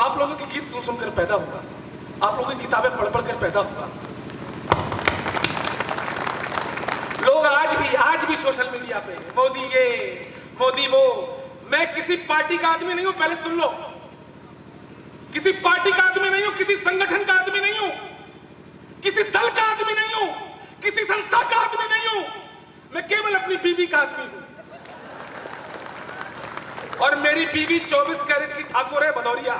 आप लोगों के गीत सुन सुनकर पैदा हुआ, आप लोगों की किताबें पढ़ पढ़ कर पैदा हुआ। लोग आज भी सोशल मीडिया पे मोदी ये मोदी वो। मैं किसी पार्टी का आदमी नहीं हूं, पहले सुन लो। किसी पार्टी का आदमी नहीं हूं, किसी संगठन का आदमी नहीं हूं, किसी दल का आदमी नहीं हूं, किसी संस्था का आदमी नहीं हूं। मैं केवल अपनी बीवी का आदमी हूं। और मेरी बीवी 24 कैरेट की ठाकुर है, भदौरिया।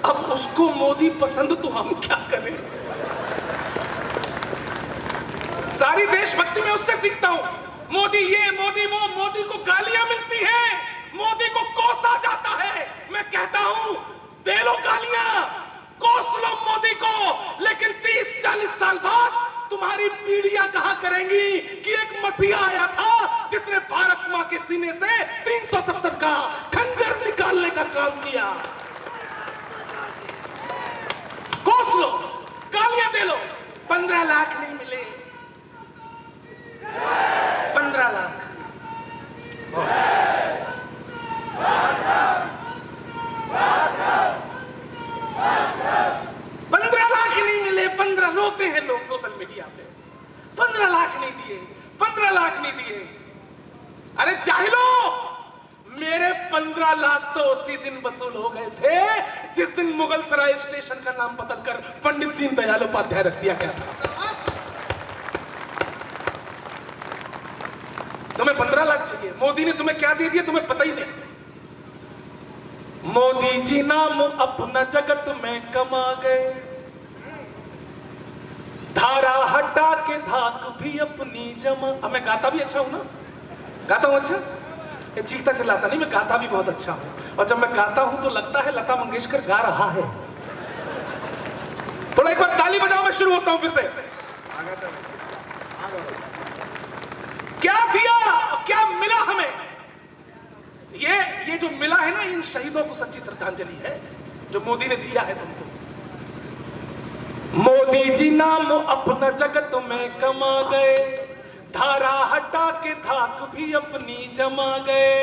अब उसको मोदी पसंद तो हम क्या करें। सारी देशभक्ति में उससे सीखता हूं। मोदी ये मोदी वो, मोदी को गालियां मिलती हैं, मोदी को कोसा जाता है। मैं कहता हूं दे लो गालियां, कोस लो मोदी को, लेकिन 30-40 साल बाद तुम्हारी पीढ़ियां कहा करेंगी कि एक मसीहा आया था जिसने भारत मां के सीने से 370 का खंजर निकालने का काम किया। कोस लो, गालियां दे लो। 15 लाख नहीं मिले, 15 लाख 15 लाख नहीं मिले। 15 रोते हैं लोग सोशल मीडिया पे, 15 लाख नहीं दिए, 15 लाख नहीं दिए। अरे जाहिलो, मेरे 15 लाख तो उसी दिन वसूल हो गए थे जिस दिन मुगल सराय स्टेशन का नाम बदलकर पंडित दीनदयाल उपाध्याय रख दिया गया था। तुम्हें 15 लाख चाहिए, मोदी ने तुम्हें क्या दे दिया तुम्हें पता ही नहीं। मोदी जी नाम अपना जगत में कमा गए, धारा हटा के धाक भी अपनी जमा। अब मैं गाता भी अच्छा हूं ना, गाता हूं अच्छा, ये चीखता चिल्लाता नहीं, मैं गाता भी बहुत अच्छा हूं। और जब मैं गाता हूं तो लगता है लता मंगेशकर गा रहा है। थोड़ा एक बार ताली बजाओ, मैं शुरू होता हूं फिर से। क्या दिया क्या मिला हमें? ये जो मिला है ना, इन शहीदों को सच्ची श्रद्धांजलि है जो मोदी ने दिया है तुमको। मोदी जी नाम अपना जगत में कमा गए, धारा हटा के धाक भी अपनी जमा गए।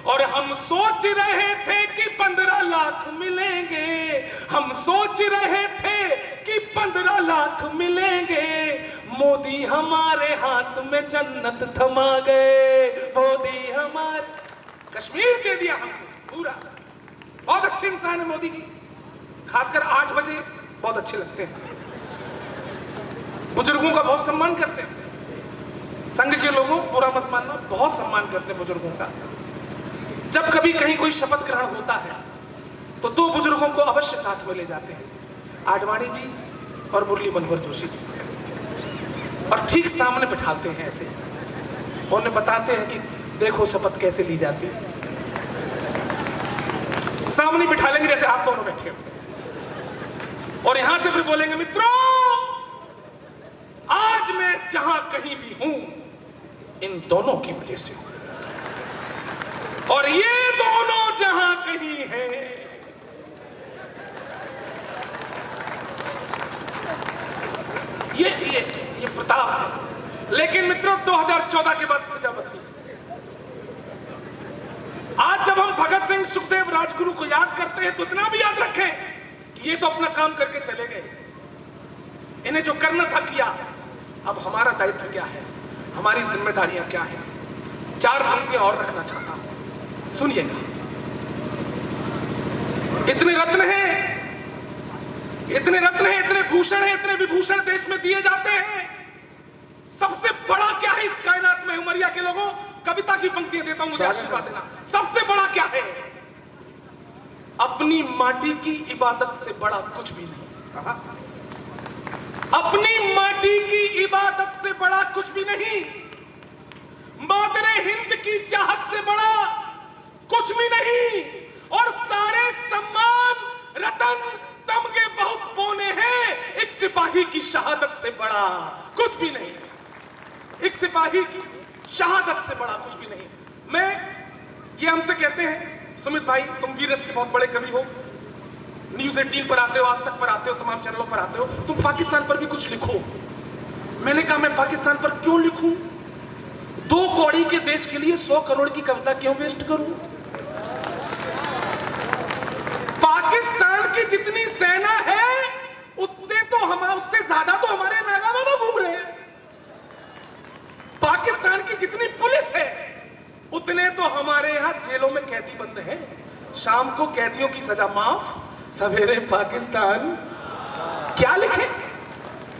और हम सोच रहे थे कि 15 लाख मिलेंगे, हम सोच रहे थे कि 15 लाख मिलेंगे। मोदी हमारे हाथ में जन्नत थमा गए, मोदी हमारे कश्मीर दे दिया हमको पूरा। बहुत अच्छे इंसान है मोदी जी, खासकर 8 बजे बहुत अच्छे लगते हैं, बुजुर्गों का बहुत सम्मान करते हैं। संघ के लोगों, बुरा मत मानना, बहुत सम्मान करते हैं बुजुर्गों का। जब कभी कहीं कोई शपथ ग्रहण होता है तो 2 बुजुर्गों को अवश्य साथ में ले जाते हैं, आडवाणी जी और मुरली मनोहर जोशी जी, और ठीक सामने बिठाते हैं ऐसे, और उन्हें बताते हैं कि देखो शपथ कैसे ली जाती है। सामने बिठा लेंगे जैसे आप दोनों बैठे हो, और यहां से फिर बोलेंगे मित्रों, आज मैं जहां कहीं भी हूं इन दोनों की वजह से हूं, और ये दोनों जहां कहीं हैं ये प्रताप है। लेकिन मित्रों 2014 के बाद फिजा बदली। आज जब हम भगत सिंह, सुखदेव, राजगुरु को याद करते हैं तो इतना भी याद रखें कि ये तो अपना काम करके चले गए, इन्हें जो करना था किया। अब हमारा दायित्व क्या है, हमारी जिम्मेदारियां क्या है? 4 पंक्तियां और रखना चाहता हूं, सुनिएगा। इतने रत्न हैं, इतने रत्न हैं, इतने भूषण हैं, इतने विभूषण देश में दिए जाते हैं। सबसे बड़ा क्या है इस कायनात में? उमरिया के लोगों, कविता की पंक्तियां देता हूं, मुझे आशीर्वाद देना। सबसे बड़ा क्या है? अपनी माटी की इबादत से बड़ा कुछ भी नहीं। अपनी माटी की इबादत से बड़ा कुछ भी नहीं। मादरे हिंद की चाहत से बड़ा कुछ भी नहीं। और सारे सम्मान रतन तमगे बहुत पौने हैं, एक सिपाही की शहादत से बड़ा कुछ भी नहीं। एक सिपाही की शहादत से बड़ा कुछ भी नहीं। ये हमसे कहते हैं, सुमित भाई तुम वीरस के बहुत बड़े कवि हो, न्यूज़ 18 पर आते हो, आज तक पर आते हो, तमाम चैनलों पर आते हो, तुम पाकिस्तान पर भी कुछ लिखो। मैंने कहा मैं पाकिस्तान पर क्यों लिखूं? 2 कौड़ी के देश के लिए 100 करोड़ की कविता क्यों वेस्ट करूं? पाकिस्तान की जितनी सेना है उतने तो हम, उससे ज्यादा तो हमारे नागा बाबा घूम रहे हैं। पाकिस्तान की जितनी पुलिस है उतने तो हमारे यहां जेलों में कैदी बंद हैं। शाम को कैदियों की सजा माफ, सवेरे पाकिस्तान। क्या लिखे?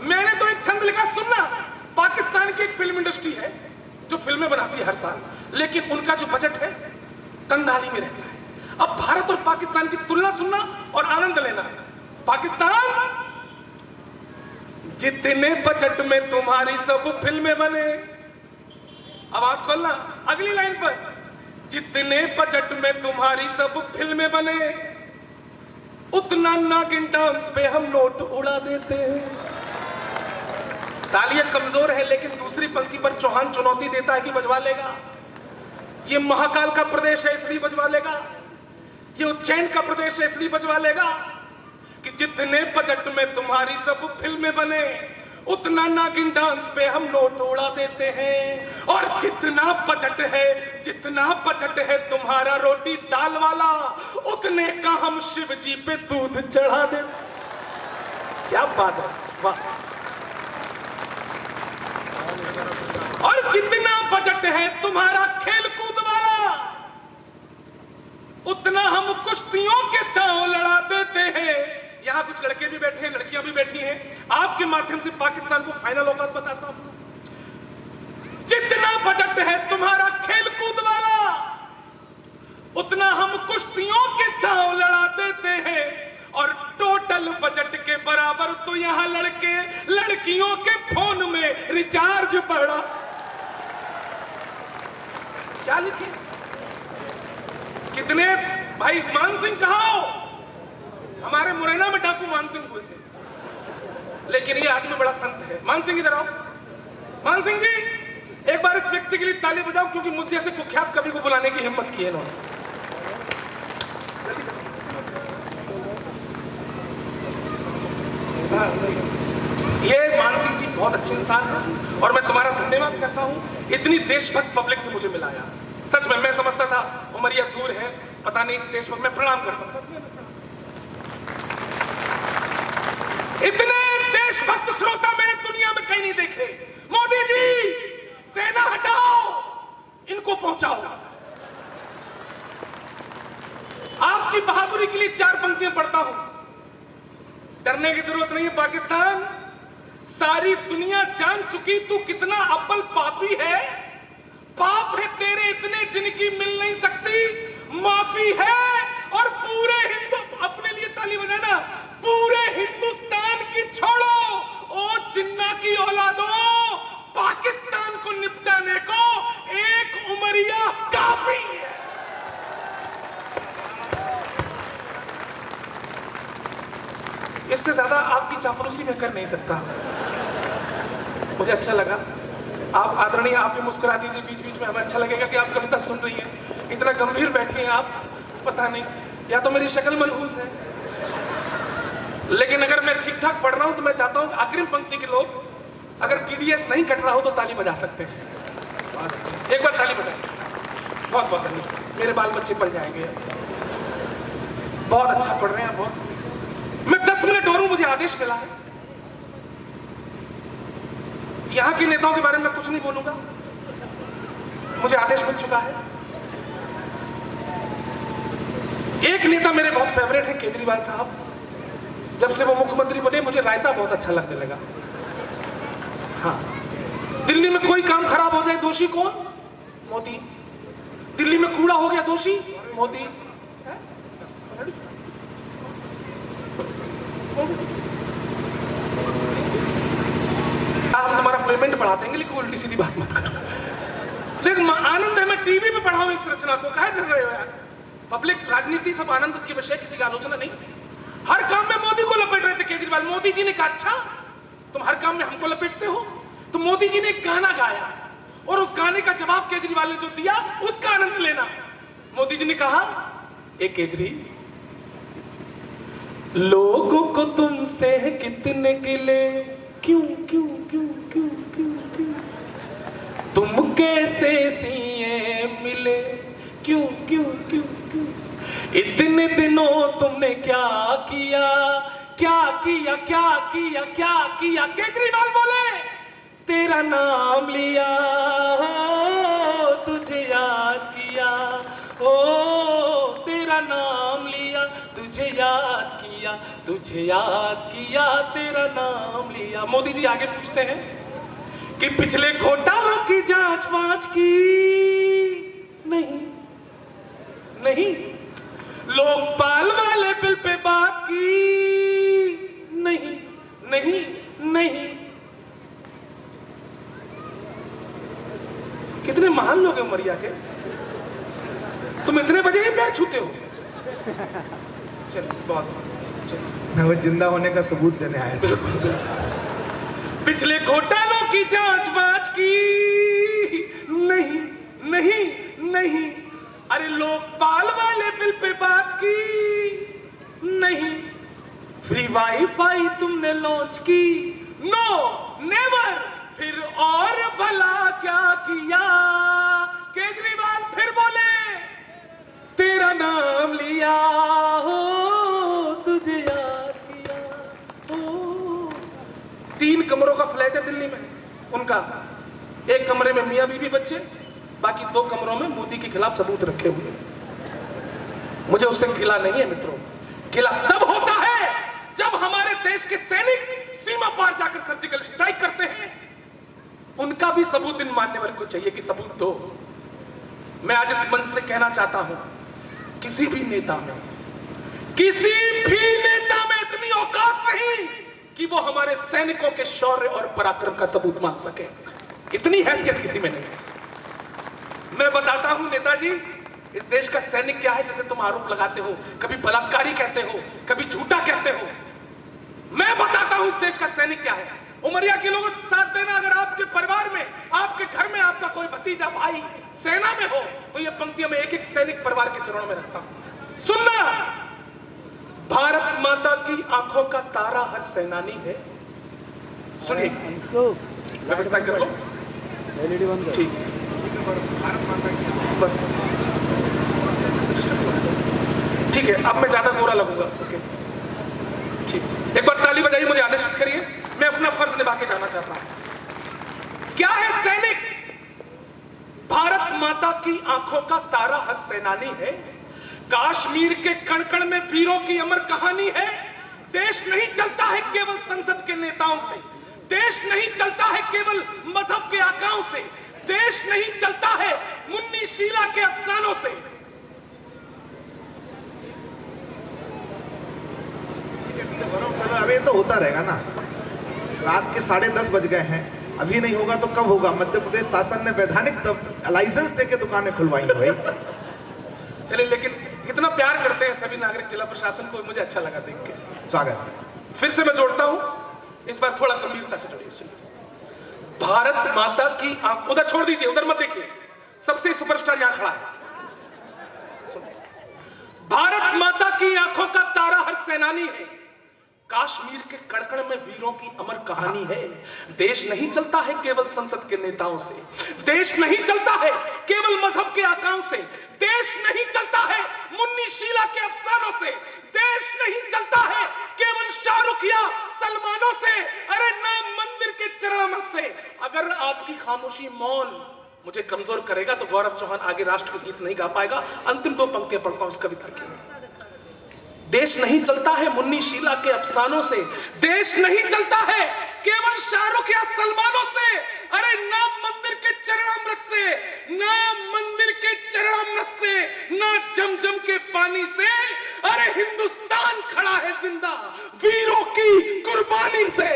मैंने तो एक छंद लिखा, सुनना। पाकिस्तान की एक फिल्म इंडस्ट्री है जो फिल्में बनाती है हर साल, लेकिन उनका जो बजट है कंगाली में रहता है। अब भारत और पाकिस्तान की तुलना सुनना और आनंद लेना। पाकिस्तान, जितने बजट में तुम्हारी सब फिल्में बने, अब आवाज खोलना अगली लाइन पर, जितने बजट में तुम्हारी सब फिल्में बने उतना नागिन डांस पे हम नोट उड़ा देते हैं। तालियां कमजोर है, लेकिन दूसरी पंक्ति पर चौहान चुनौती देता है कि बजवा लेगा। ये महाकाल का प्रदेश है इसलिए बजवा लेगा, ये उज्जैन का प्रदेश है इसलिए बजवा लेगा कि जितने बजट में तुम्हारी सब फिल्में बने उतना नागिन डांस पे हम नोट उड़ा देते हैं। और जितना बजट है तुम्हारा रोटी दाल वाला, उतने का हम शिव जी पे दूध चढ़ा देते। क्या बात है, वाह। और जितना बजट है तुम्हारा खेल कूद वाला, उतना हम कुश्तियों के दांव लड़ा देते हैं। यहां कुछ लड़के भी बैठे हैं, लड़कियां भी बैठी हैं। आपके माध्यम से पाकिस्तान को फाइनल औकात बताता हूं। जितना बजट है तुम्हारा खेल कूद वाला, उतना हम कुश्तियों के दांव लड़ा देते हैं। और टोटल बजट के बराबर तो यहां लड़के लड़कियों के फोन में रिचार्ज पड़ा। क्या लिखे? कितने भाई, मान सिंह कहाँ हो? हमारे मुरैना में डाकू मान सिंह हुए थे, लेकिन ये आदमी बड़ा संत है। मान सिंह इधर आओ। मान सिंह जी, एक बार इस व्यक्ति के लिए ताली बजाओ, क्योंकि मुझ जैसे कुख्यात कवि को बुलाने की हिम्मत की है इन्होंने। ये मान सिंह जी बहुत अच्छे इंसान हैं और मैं तुम्हारा धन्यवाद करता हूं। इतनी देशभक्त पब्लिक से मुझे मिलाया। सच में मैं समझता था उमरिया दूर है, पता नहीं देशभक्त। मैं प्रणाम करता हूं, सच में। इतने देशभक्त श्रोता मैंने दुनिया में कहीं नहीं देखे। मोदी जी, सेना हटाओ, इनको पहुंचाओ। आपकी बहादुरी के लिए 4 पंक्तियां पढ़ता हूं। डरने की जरूरत नहीं है पाकिस्तान, सारी दुनिया जान चुकी तू कितना अव्वल पापी है। पाप है तेरे इतने जिनकी मिल नहीं सकती माफी है। और पूरे हिंदू, अपने लिए ताली बजाना, पूरे हिंदुस्तान की छोड़ो ओ जिन्ना की औलादों, पाकिस्तान को निपटाने को एक उमरिया काफी है। इससे ज्यादा आपकी चापलूसी मैं कर नहीं सकता। मुझे अच्छा लगा। आप आदरणीय, आप भी मुस्कुरा दीजिए बीच बीच में, हमें अच्छा लगेगा कि आप कविता सुन रही हैं। इतना गंभीर बैठी हैं आप, पता नहीं, या तो मेरी शक्ल मनहूस है, लेकिन अगर मैं ठीक ठाक पढ़ रहा हूं तो मैं चाहता हूं कि अग्रिम पंक्ति के लोग अगर टीडीएस नहीं कट रहा हो तो ताली बजा सकते हैं। एक बार ताली बजाएं। बहुत बहुत धन्यवाद। मेरे बाल बच्चे पढ़ जाएंगे। बहुत अच्छा पढ़ रहे हैं बहुत। मैं 10 मिनट और हूं, मुझे आदेश मिला है। यहां के नेताओं के बारे में कुछ नहीं बोलूंगा, मुझे आदेश मिल चुका है। एक नेता मेरे बहुत फेवरेट है, केजरीवाल साहब। जब से वो मुख्यमंत्री बने मुझे रायता बहुत अच्छा लगने लगा। हाँ, दिल्ली में कोई काम खराब हो जाए दोषी कौन? मोदी। दिल्ली में कूड़ा हो गया दोषी मोदी। हम तुम्हारा पेमेंट बढ़ा देंगे, लेकिन उल्टी सीधी बात मत करो। लेकिन आनंद है, मैं टीवी पे पढ़ा हूं इस रचना को। काहे डर रहे हो यार? पब्लिक राजनीति सब आनंद के विषय, किसी की आलोचना नहीं। हर काम में मोदी को लपेट रहे थे केजरीवाल। मोदी जी ने कहा, अच्छा तुम हर काम में हमको लपेटते हो? तो मोदी जी ने एक गाना गाया और उस गाने का जवाब केजरीवाल ने जो दिया उसका आनंद लेना। मोदी जी ने कहा, एक केजरी, लोगों को तुमसे कितने गिले, क्यों क्यों क्यों क्यों क्यों क्यों, तुम कैसे सीए मिले, क्यों क्यों क्यों इतने दिनों तुमने क्या किया, क्या किया, क्या किया, क्या किया। केजरीवाल बोले तेरा नाम लिया, हो तुझे याद किया, हो तेरा नाम लिया, तुझे याद किया, तुझे याद किया, तेरा नाम लिया। मोदी जी आगे पूछते हैं कि पिछले घोटालों की जांच वांच की नहीं, नहीं। लोकपाल वाले बिल पे बात की नहीं, नहीं, नहीं। कितने महान लोग हैं उमरिया के। तुम इतने बजे ही पैर छूते हो। चलो बहुत मैं वो जिंदा होने का सबूत देने आया था। पिछले घोटालों की जांच वांच की नहीं, नहीं, नहीं। अरे लोकपाल वाले बिल पे बात की नहीं। फ्री वाईफाई तुमने लॉन्च की, नो नेवर। फिर और भला क्या किया। केजरीवाल फिर बोले तेरा नाम लिया, हो तुझे याद किया, हो। 3 कमरों का फ्लैट है दिल्ली में उनका। एक कमरे में मियां बीवी बच्चे, बाकी 2 कमरों में मोदी के खिलाफ सबूत रखे हुए। मुझे उससे गिला नहीं है मित्रों। गिला तब होता है जब हमारे देश के सैनिक सीमा पार जाकर सर्जिकल स्ट्राइक करते हैं। उनका भी सबूत इन मान्यवर को चाहिए कि सबूत दो। मैं आज इस मंच से कहना चाहता हूं, किसी भी नेता में इतनी औकात नहीं कि वो हमारे सैनिकों के शौर्य और पराक्रम का सबूत मांग सके। इतनी हैसियत किसी में नहीं। मैं बताता हूं नेताजी, इस देश का सैनिक क्या है जिसे तुम आरोप लगाते हो, कभी बलात्कारी कहते हो, कभी झूठा कहते हो। मैं बताता हूं इस देश का सैनिक क्या है। उमरिया के लोगों से साथ देना। अगर आपके परिवार में, आपके घर में आपका कोई भतीजा भाई सेना में हो तो ये पंक्तियां मैं एक एक सैनिक परिवार के चरणों में रखता हूं। सुनना, भारत माता की आंखों का तारा हर सेनानी है। सुनिए, व्यवस्था कर लो। ठीक, भारत माता की बस ठीक है। अब मैं ज्यादा गोरा लगूंगा। ओके ठीक, एक बार ताली बजाइए, मुझे आदेशित करिए। मैं अपना फर्ज निभा के जाना चाहता हूं। क्या है सैनिक? भारत माता की आंखों का तारा हर सेनानी है। कश्मीर के कण कण में वीरों की अमर कहानी है। देश नहीं चलता है केवल संसद के नेताओं से, देश नहीं चलता है केवल मजहब के आकाओं से, देश नहीं चलता है मुन्नी शीला के अफसानों से। चलो अब ये तो होता रहेगा ना। रात के 10:30 बज गए हैं, अभी नहीं होगा तो कब होगा? मध्य प्रदेश शासन ने वैधानिक लाइसेंस देके दुकानें खुलवाई हैं भाई। चलिए, लेकिन इतना प्यार करते हैं सभी नागरिक जिला प्रशासन को, मुझे अच्छा लगा देख के। स्वागत। फिर से मैं जोड़ता हूं, इस बार थोड़ा गंभीरता से जोड़िए। सुनिए, भारत माता की आंख, उधर छोड़ दीजिए, उधर मत देखिए, सबसे सुपरस्टार यहां खड़ा है। सुनिए, भारत माता की आंखों का तारा हर सेनानी है। कश्मीर के कण-कण में वीरों की अमर कहानी है। देश नहीं चलता है केवल संसद के नेताओं से, देश नहीं चलता है केवल मजहब के आकाओं से, देश नहीं चलता है मुन्नी शीला के अफसानों से, देश नहीं चलता है केवल शाहरुख या सलमानों से, अरे नाम मंदिर के चरणामृत से। अगर आपकी खामोशी, मौन मुझे कमजोर करेगा तो गौरव चौहान आगे राष्ट्र के गीत नहीं गा पाएगा। अंतिम 2 पंक्तियां पढ़ता हूं इस कविता की। देश नहीं चलता है मुन्नी शीला के अफसानों से, देश नहीं चलता है केवल शाहरुख या सलमानों से, अरे नाम मंदिर के चरणामृत से, ना मंदिर के चरणामृत से, ना जमजम के पानी से, अरे हिंदुस्तान खड़ा है जिंदा वीरों की कुर्बानी से।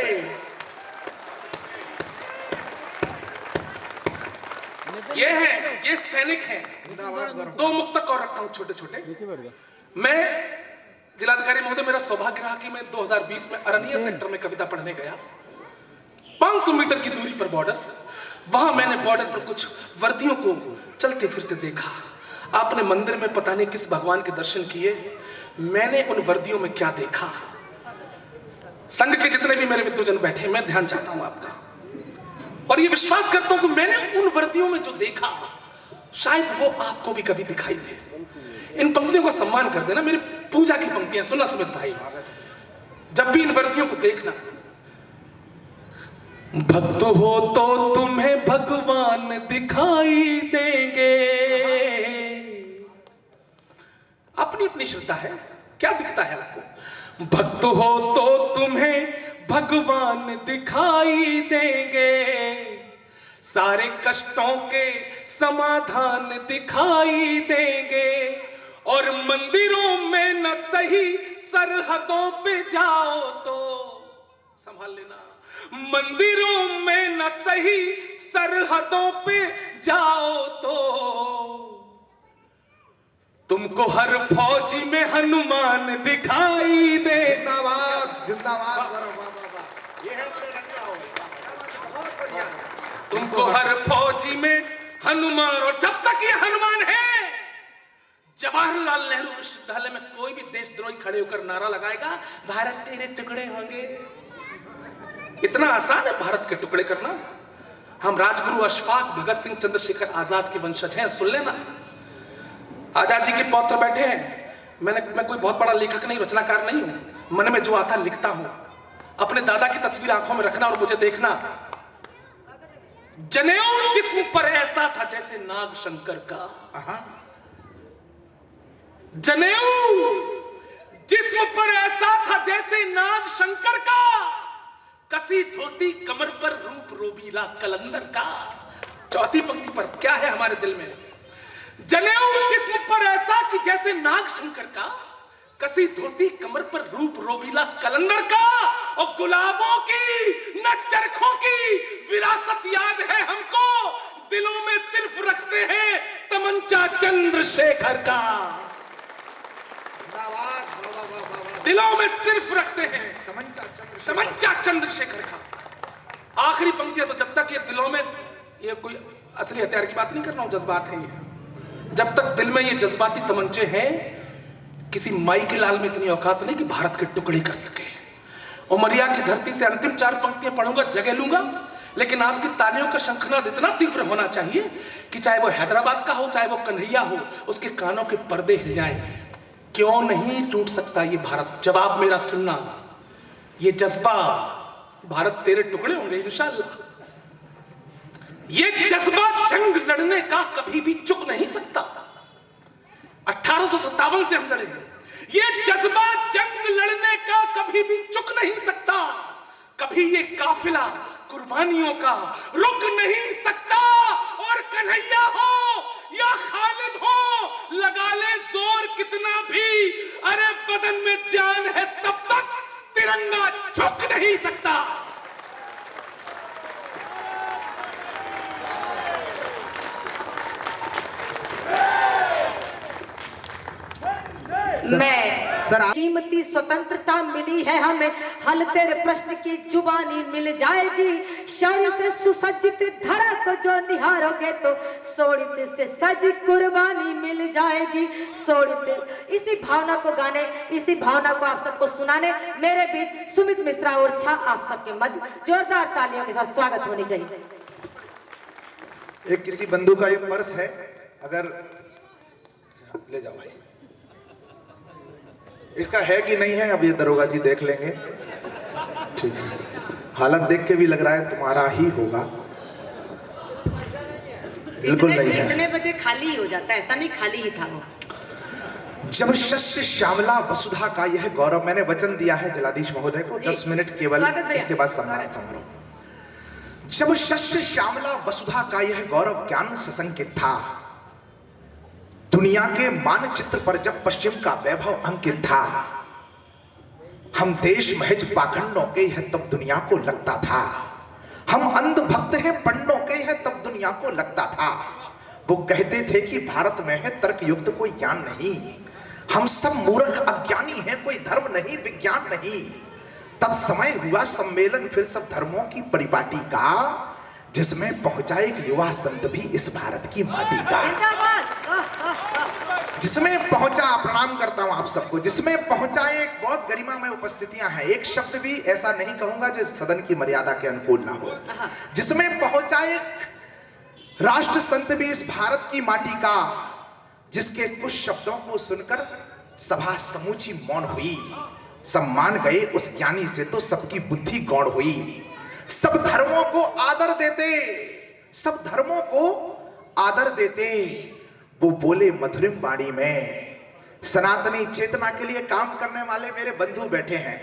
ये है, ये सैनिक है। 2 मुक्तक और रखता हूं छोटे छोटे। मैं जिलाधिकारी महोदय, मेरा सौभाग्य रहा कि मैं 2020 में अरनिया सेक्टर में कविता पढ़ने गया। 500 मीटर की दूरी पर बॉर्डर, वहां मैंने बॉर्डर पर कुछ वर्दियों को चलते फिरते देखा। आपने मंदिर में पता नहीं किस भगवान के दर्शन किए, मैंने उन वर्दियों में क्या देखा। संघ के जितने भी मेरे विद्वजन बैठे, मैं ध्यान चाहता हूं आपका, और ये विश्वास करता हूं कि मैंने उन वर्दियों में जो देखा शायद वो आपको भी कभी दिखाई दे। इन पंक्तियों का सम्मान कर देना, मेरी पूजा की पंक्तियां सुनना सुमित भाई। जब भी इन वर्दियों को देखना, भक्त हो तो तुम्हें भगवान दिखाई देंगे। अपनी अपनी श्रद्धा है, क्या दिखता है आपको? भक्त हो तो तुम्हें भगवान दिखाई देंगे, सारे कष्टों के समाधान दिखाई देंगे। और मंदिरों में न सही सरहदों पे जाओ तो, संभाल लेना, मंदिरों में न सही सरहदों पे जाओ तो तुमको हर फौजी में हनुमान दिखाई दे। जिंदाबाद जिंदाबाद, ये है मेरे रंगलाओ, बहुत बढ़िया। तुमको हर फौजी में हनुमान, और जब तक ये हनुमान है, जवाहरलाल नेहरू विश्वविद्यालय में कोई भी देशद्रोही खड़े होकर नारा लगाएगा, भारत तेरे टुकड़े होंगे। इतना आसान है भारत के टुकड़े करना। हम राजगुरु अशफाक भगत सिंह चंद्रशेखर आजाद के वंशज हैं, सुन लेना। आजाद जी के पौत्र बैठे हैं। मैं कोई बहुत बड़ा लेखक नहीं, रचनाकार नहीं हूं, मन में जो आता लिखता हूं। अपने दादा की तस्वीर आंखों में रखना और मुझे देखना। जनेऊ जिस्म पर ऐसा था जैसे नाग शंकर का, जनेऊ जिस्म पर ऐसा था जैसे नाग शंकर का, कसी धोती कमर पर रूप रोबीला कलंदर का। चौथी पंक्ति पर क्या है हमारे दिल में? जनेऊ जिस्म पर ऐसा कि जैसे नाग शंकर का, कसी धोती कमर पर रूप रोबीला कलंदर का, और गुलाबों की न चरखों की विरासत याद है हमको, दिलों में सिर्फ रखते हैं तमंचा चंद्रशेखर का। दिलों में सिर्फ रखते हैं तमंचा चंद्रशेखर का। आखिरी पंक्तियां तो जब तक ये दिलों में, ये कोई असली हथियार की बात नहीं कर रहा हूं, जज्बात है ये। जब तक दिल में ये जज्बाती तमंचे हैं, किसी माई के लाल में इतनी औकात नहीं कि भारत के टुकड़े कर सके। उमरिया की धरती से अंतिम 4 पंक्तियां पढ़ूंगा, जगह लूंगा, लेकिन आपकी तालियों का शंखनाद इतना तीव्र होना चाहिए कि चाहे वो हैदराबाद का हो, चाहे वो कन्हैया हो, उसके कानों के पर्दे हिल जाएं। क्यों नहीं टूट सकता ये भारत? जवाब मेरा सुनना। ये जज्बा, भारत तेरे टुकड़े होंगे इंशाअल्लाह। ये जज्बा जंग लड़ने का कभी भी चुक नहीं सकता। 1857 से हम लड़े हैं। ये जज्बा जंग लड़ने का कभी भी चुक नहीं सकता। कभी ये काफिला कुर्बानियों का रुक नहीं सकता। और कन्हैया हो या खालिद हो, लगा ले जोर कितना भी, अरे बदन में जान है तब तक तिरंगा झुक नहीं सकता। कीमती स्वतंत्रता मिली है हमें, हल तेरे प्रश्न की जुबानी मिल जाएगी। शौर्य से सुसज्जित धरा को जो निहारोगे तो शोणित से सजी कुर्बानी मिल जाएगी। शोणित, इसी भावना को गाने, इसी भावना को आप सबको सुनाने मेरे बीच सुमित मिश्रा और छा आप सबके मध्य जोरदार तालियों के साथ स्वागत होनी चाहिए। एक किसी बंधु का ये पर्स है, अगर ले जाओ भाई। इसका है कि नहीं है अब ये दरोगा जी देख लेंगे, ठीक है। हालत देख के भी लग रहा है तुम्हारा ही होगा। बिल्कुल नहीं है। इतने बजे खाली हो जाता है, ऐसा नहीं खाली ही था वो। जब शस्य श्यामला वसुधा का यह गौरव, मैंने वचन दिया है जलाधीश महोदय को 10 मिनट केवल, इसके बाद सम्मान समारोह। जब शस्य श्यामला वसुधा का यह गौरव ज्ञान सशंकित था, दुनिया के मानचित्र पर जब पश्चिम का वैभव अंकित था, हम देश महज पाखंडों के हैं तब दुनिया को लगता था, हम अंध भक्त हैं पंडों के हैं तब दुनिया को लगता था। वो कहते थे कि भारत में है तर्क युक्त कोई ज्ञान नहीं, हम सब मूर्ख अज्ञानी हैं, कोई धर्म नहीं विज्ञान नहीं। तत्समय हुआ सम्मेलन फिर सब धर्मों की परिपाटी का, जिसमें पहुंचा एक युवा संत भी इस भारत की माटी का, जिसमें पहुंचा, प्रणाम करता हूं आप सबको, जिसमें पहुंचा एक बहुत गरिमा में उपस्थितियां हैं, एक शब्द भी ऐसा नहीं कहूंगा जो सदन की मर्यादा के अनुकूल ना हो, जिसमें पहुंचा एक राष्ट्र संत भी इस भारत की माटी का, जिसके कुछ शब्दों को सुनकर सभा समूची मौन हुई। सब मान गए उस ज्ञानी से तो सबकी बुद्धि गौण हुई। सब धर्मों को आदर देते, सब धर्मों को आदर देते, वो बोले मधुरिम वाणी में। सनातनी चेतना के लिए काम करने वाले मेरे बंधु बैठे हैं।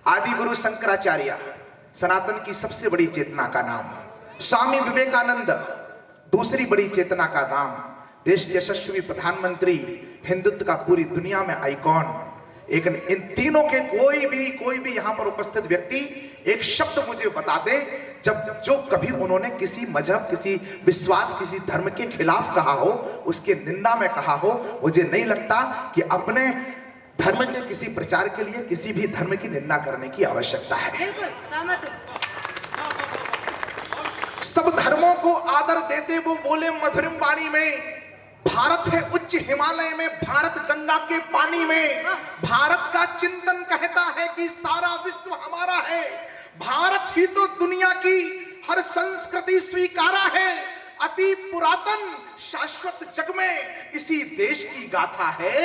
आदि गुरु शंकराचार्य सनातन की सबसे बड़ी चेतना का नाम, स्वामी विवेकानंद दूसरी बड़ी चेतना का नाम, देश के यशस्वी प्रधानमंत्री, हिंदुत्व का पूरी दुनिया में आइकॉन। एक इन तीनों के कोई भी यहां पर उपस्थित व्यक्ति एक शब्द मुझे बता दे जब जो कभी उन्होंने किसी मजहब, किसी विश्वास, किसी धर्म के खिलाफ कहा हो, उसके निंदा में कहा हो। मुझे नहीं लगता कि अपने धर्म के किसी प्रचार के लिए किसी भी धर्म की निंदा करने की आवश्यकता है। बिल्कुल सहमत हूं। सब धर्मों को आदर देते वो बोले मधुरिम वाणी में। भारत है उच्च हिमालय में, भारत गंगा के पानी में। भारत का चिंतन कहता है कि सारा विश्व हमारा है। भारत ही तो दुनिया की हर संस्कृति स्वीकारा है। अति पुरातन शाश्वत जग में इसी देश की गाथा है।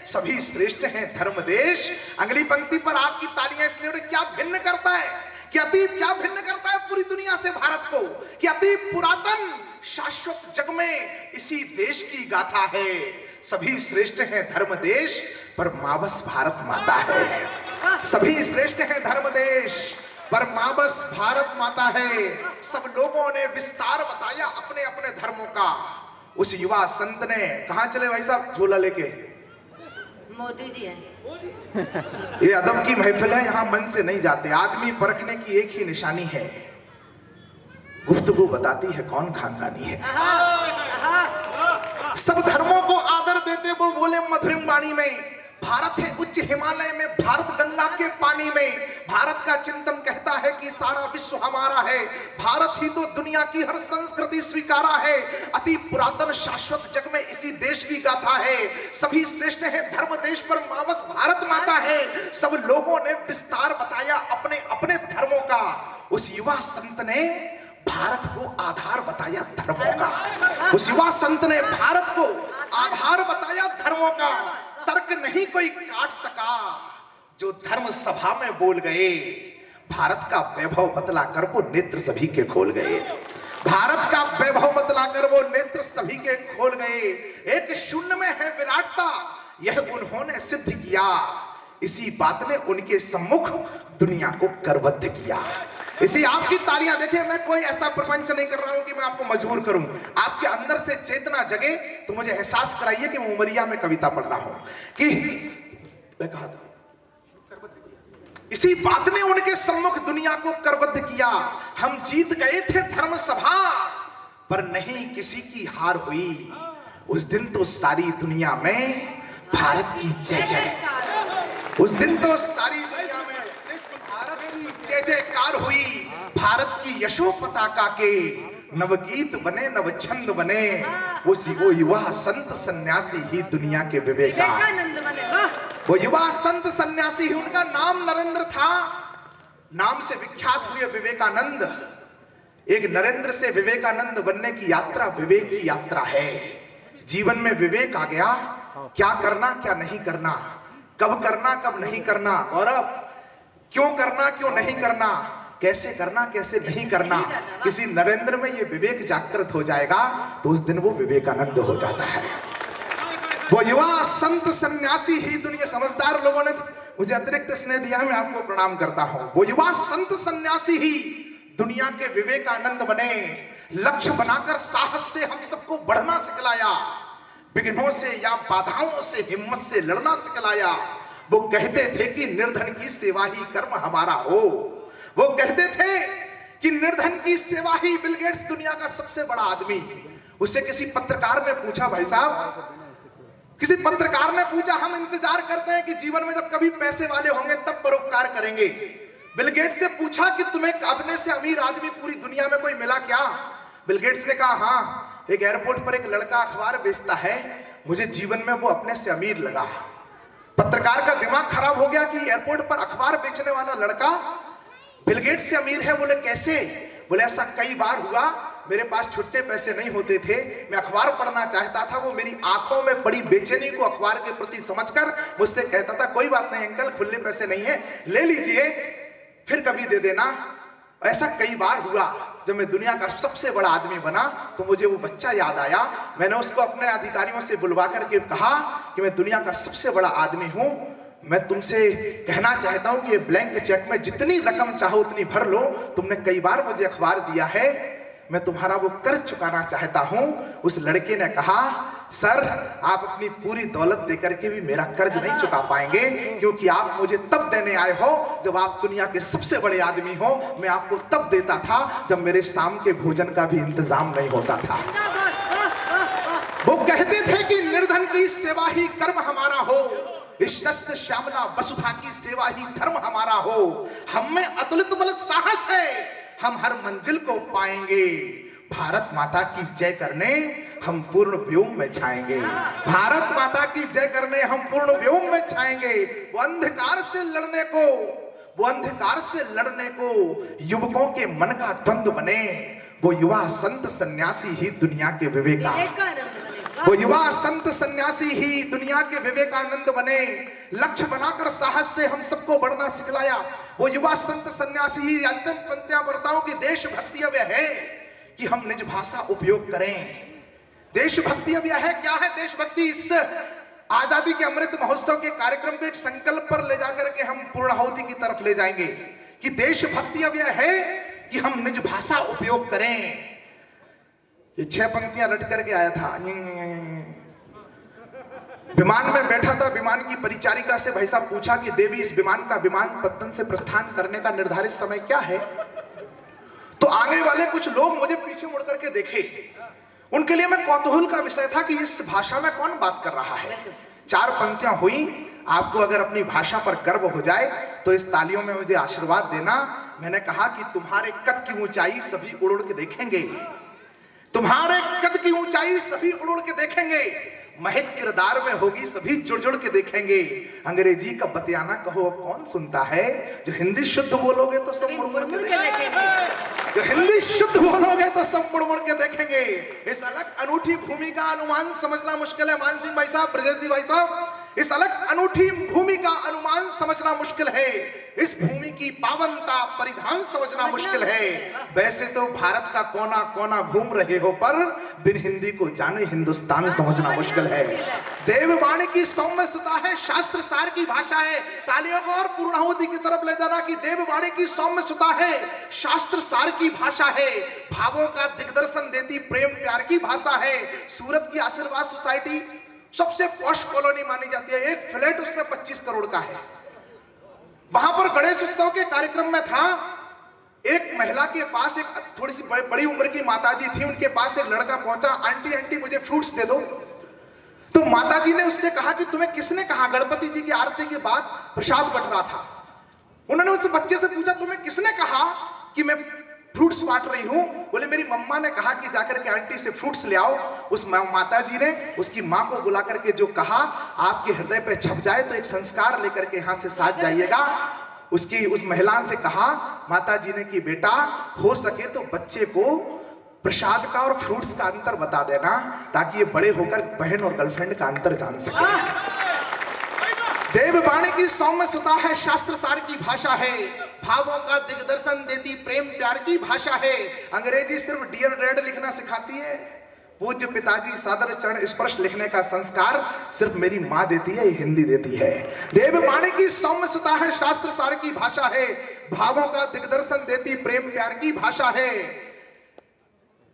सभी श्रेष्ठ हैं धर्म देश। अगली पंक्ति पर आपकी तालियां इसलिए क्या भिन्न करता है, कि अति क्या भिन्न करता है पूरी दुनिया से भारत को, कि अति पुरातन शाश्वत जग में इसी देश की गाथा है। सभी श्रेष्ठ हैं धर्म देश, पर मां बस भारत माता है। सभी श्रेष्ठ हैं धर्म देश, पर मां बस भारत माता है। सब लोगों ने विस्तार बताया अपने अपने धर्मों का। उस युवा संत ने, कहां चले भाई साहब झोला लेके? मोदी जी हैं। ये अदब की महफिल है, यहां मन से नहीं जाते। आदमी परखने की एक ही निशानी है, गुफ्तगू बताती है कौन खानदानी है। सब धर्मों को आदर देते वो बोले मधुरिम वाणी में। भारत है उच्च हिमालय में, भारत गंगा के पानी में। भारत का चिंतन कहता है कि सारा विश्व हमारा है। भारत ही तो दुनिया की हर संस्कृति स्वीकारा है। अति पुरातन शाश्वत जग में इसी देश की गाथा है। सभी श्रेष्ठ है धर्म देश, पर मां बस भारत माता है। सब लोगों ने विस्तार बताया अपने अपने धर्मों का। उस युवा संत ने भारत को आधार बताया धर्मों का। उस युवा संत ने भारत को आधार बताया धर्मों का। तर्क नहीं कोई काट सका जो धर्म सभा में बोल गए। भारत का वैभव बतलाकर वो नेत्र सभी के खोल गए। भारत का वैभव बतलाकर वो नेत्र सभी के खोल गए। एक शून्य में है विराटता, यह उन्होंने सिद्ध किया। इसी बात ने उनके सम्मुख दुनिया को करबद्ध किया। इसी आपकी तालियां देखिए। मैं कोई ऐसा प्रपंच नहीं कर रहा हूं कि मैं आपको मजबूर करूं। आपके अंदर से चेतना जगे तो मुझे एहसास कराइए कि मैं उमरिया में कविता पढ़ रहा हूं कि मैं कहा था। इसी बात ने उनके सम्मुख दुनिया को करबद्ध किया। हम जीत गए थे धर्म सभा, पर नहीं किसी की हार हुई। उस दिन तो सारी दुनिया में भारत की जय जय, उस दिन तो सारी दुनिया में भारत की जय जयकार हुई। भारत की यशो पताका के नवगीत बने, नव छंद बने। वो युवा संत सन्यासी ही दुनिया के विवेकानंद बने। वो युवा संत सन्यासी ही, उनका नाम नरेंद्र था। नाम से विख्यात हुए विवेकानंद। एक नरेंद्र से विवेकानंद बनने की यात्रा विवेक की यात्रा है। जीवन में विवेक आ गया, क्या करना क्या नहीं करना, कब करना कब नहीं करना, और अब क्यों करना क्यों नहीं करना, कैसे करना कैसे नहीं करना। किसी नरेंद्र में ये विवेक जागृत हो जाएगा तो उस दिन वो विवेकानंद हो जाता है। वो युवा संत सन्यासी ही दुनिया, समझदार लोगों ने मुझे अतिरिक्त स्नेह दिया, मैं आपको प्रणाम करता हूं। वो युवा संत सन्यासी ही दुनिया के विवेकानंद बने। लक्ष्य बनाकर साहस से हम सबको बढ़ना सिखलाया, विघ्नों से या बाधाओं से हिम्मत से लड़ना सिखलाया। वो कहते थे कि निर्धन की सेवा ही कर्म हमारा हो। वो कहते थे कि निर्धन की सेवा ही, बिल गेट्स दुनिया का सबसे बड़ा आदमी, उसे किसी पत्रकार ने पूछा, भाई साहब किसी पत्रकार ने पूछा, हम इंतजार करते हैं कि जीवन में जब कभी पैसे वाले होंगे तब परोपकार करेंगे। बिल गेट्स से पूछा कि तुम्हें अपने से अमीर आदमी पूरी दुनिया में कोई मिला क्या? बिल गेट्स ने कहा, हाँ, एक एयरपोर्ट पर एक लड़का अखबार बेचता है, मुझे जीवन में वो अपने से अमीर लगा। पत्रकार का दिमाग खराब हो गया कि एयरपोर्ट पर अखबार बेचने वाला लड़का बिल गेट्स से अमीर है। बोले कैसे? बोले ऐसा कई बार हुआ मेरे पास छुट्टे पैसे नहीं होते थे, मैं अखबार पढ़ना चाहता था। वो मेरी आंखों में पड़ी बेचैनी को अखबार के प्रति समझकर मुझसे कहता था, कोई बात नहीं अंकल, खुले पैसे नहीं है, ले लीजिए, फिर कभी दे देना। ऐसा कई बार हुआ। जब मैं दुनिया का सबसे बड़ा आदमी बना तो मुझे वो बच्चा याद आया। मैंने उसको अपने अधिकारियों से बुलवा करके कहा कि मैं दुनिया का सबसे बड़ा आदमी हूं, मैं तुमसे कहना चाहता हूं कि ये ब्लैंक चेक में जितनी रकम चाहो उतनी भर लो, तुमने कई बार मुझे अखबार दिया है, मैं तुम्हारा वो कर्ज चुकाना चाहता हूं। उस लड़के ने कहा, सर आप अपनी पूरी दौलत देकर के भी मेरा कर्ज नहीं चुका पाएंगे, क्योंकि आप मुझे तब देने आए हो जब आप दुनिया के सबसे बड़े आदमी हो। मैं आपको तब देता था जब मेरे शाम के भोजन का भी इंतजाम नहीं होता था। वो कहते थे कि निर्धन की सेवा ही कर्म हमारा हो, इस शस्य श्यामला वसुधा की सेवा ही धर्म हमारा हो। हम में अतुलित बल साहस है, हम हर मंजिल को पाएंगे। भारत माता की जय करने हम पूर्ण व्योम में छाएंगे। भारत माता की जय करने हम पूर्ण व्योम में छाएंगे। वो अंधकार से लड़ने को युवकों के मन का द्वंद्व बने। वो युवा संत सन्यासी ही दुनिया के वो युवा संत सन्यासी ही दुनिया के विवेकानंद बने। लक्ष्य बनाकर साहस से हम सबको बढ़ना सिखलाया। वो युवा संत सन्यासी ही अंतिम पंक्तियां बरताओ कि देशभक्ति अब यह है कि हम निज भाषा उपयोग करें। देशभक्ति अब यह है, क्या है देशभक्ति? इस आजादी के अमृत महोत्सव के कार्यक्रम को एक संकल्प पर ले जाकर के हम पूर्णाहुति की तरफ ले जाएंगे कि देशभक्ति अब यह है कि हम निज भाषा उपयोग करें। ये 6 पंक्तियां रट करके आया था। विमान में बैठा था, विमान की परिचारिका से भाई साहब पूछा कि देवी इस विमान का विमानपत्तन से प्रस्थान करने का निर्धारित समय क्या है? तो आगे वाले कुछ लोग मुझे पीछे मुड़ करके देखे। उनके लिए मैं कौतूहल का विषय था कि इस भाषा में कौन बात कर रहा है। 4 पंक्तियां हुई। आपको अगर अपनी भाषा पर गर्व हो जाए तो इस तालियों में मुझे आशीर्वाद देना। मैंने कहा कि तुम्हारे कद की ऊंचाई सभी उड़ के देखेंगे, तुम्हारे कद की ऊंचाई सभी उड़ के देखेंगे। महक किरदार में होगी सभी जुड़ के देखेंगे। अंग्रेजी का बतियाना कहो अब कौन सुनता है? जो हिंदी शुद्ध बोलोगे तो सब मुड़ के देखेंगे, जो हिंदी शुद्ध बोलोगे तो सब मुड़ के देखेंगे। इस अलग अनूठी भूमि का अनुमान समझना मुश्किल है। मान सिंह भाई साहब, ब्रजेश जी भाई साहब, इस अलग अनूठी भूमि का अनुमान समझना मुश्किल है। इस भूमि की पावनता परिधान समझना मुश्किल है। वैसे तो भारत का कोना कोना घूम रहे हो, पर बिन हिंदी को जाने हिंदुस्तान समझना मुश्किल है। देववाणी की सौम्य सुता है, शास्त्र सार की भाषा है। तालियों को और पूर्णाहुति की तरफ ले जाना कि देववाणी की सौम्य सुता है, शास्त्र सार की भाषा है, भावों का दिग्दर्शन देती प्रेम प्यार की भाषा है। सूरत की आशीर्वाद सोसाइटी सबसे पॉश कॉलोनी मानी जाती है। एक फ्लैट उसमें 25 करोड़ का है। वहां पर गणेश उत्सव के कार्यक्रम में था, एक महिला के पास एक थोड़ी सी बड़ी उम्र की माताजी थी। उनके पास एक लड़का पहुंचा, आंटी आंटी मुझे फ्रूट्स दे दो। तो माताजी ने उससे कहा कि तुम्हें किसने कहा? गणपति जी की आरती के बाद प्रसाद बट रहा था। उन्होंने उस बच्चे से पूछा, तुम्हें किसने कहा कि मैं फ्रूट्स बांट रही हूं? बोले मेरी मम्मा ने कहा कि जाकर के आंटी से फ्रूट्स ले आओ। उस माताजी ने उसकी माँ को बुला करके जो कहा, आपके हृदय पे छप जाए तो एक संस्कार लेकर के यहाँ से साथ जाइएगा। उस महिला से कहा माताजी ने कि बेटा हो सके तो बच्चे को प्रसाद का और फ्रूट्स का अंतर बता देना, ताकि ये बड़े होकर बहन और गर्लफ्रेंड का अंतर जान सके। देववाणी की सौम्य सुता है, शास्त्र सार की भाषा है, भावों का दिग्दर्शन देती प्रेम प्यार की भाषा है। अंग्रेजी सिर्फ डियर डैड लिखना सिखाती है। पूज्य पिताजी सादर चरण स्पर्श लिखने का संस्कार सिर्फ मेरी माँ देती है, हिंदी देती है। देववाणी की सौम्य सुता है, शास्त्र सार की भाषा है, भावों का दिग्दर्शन देती प्रेम प्यार की भाषा है,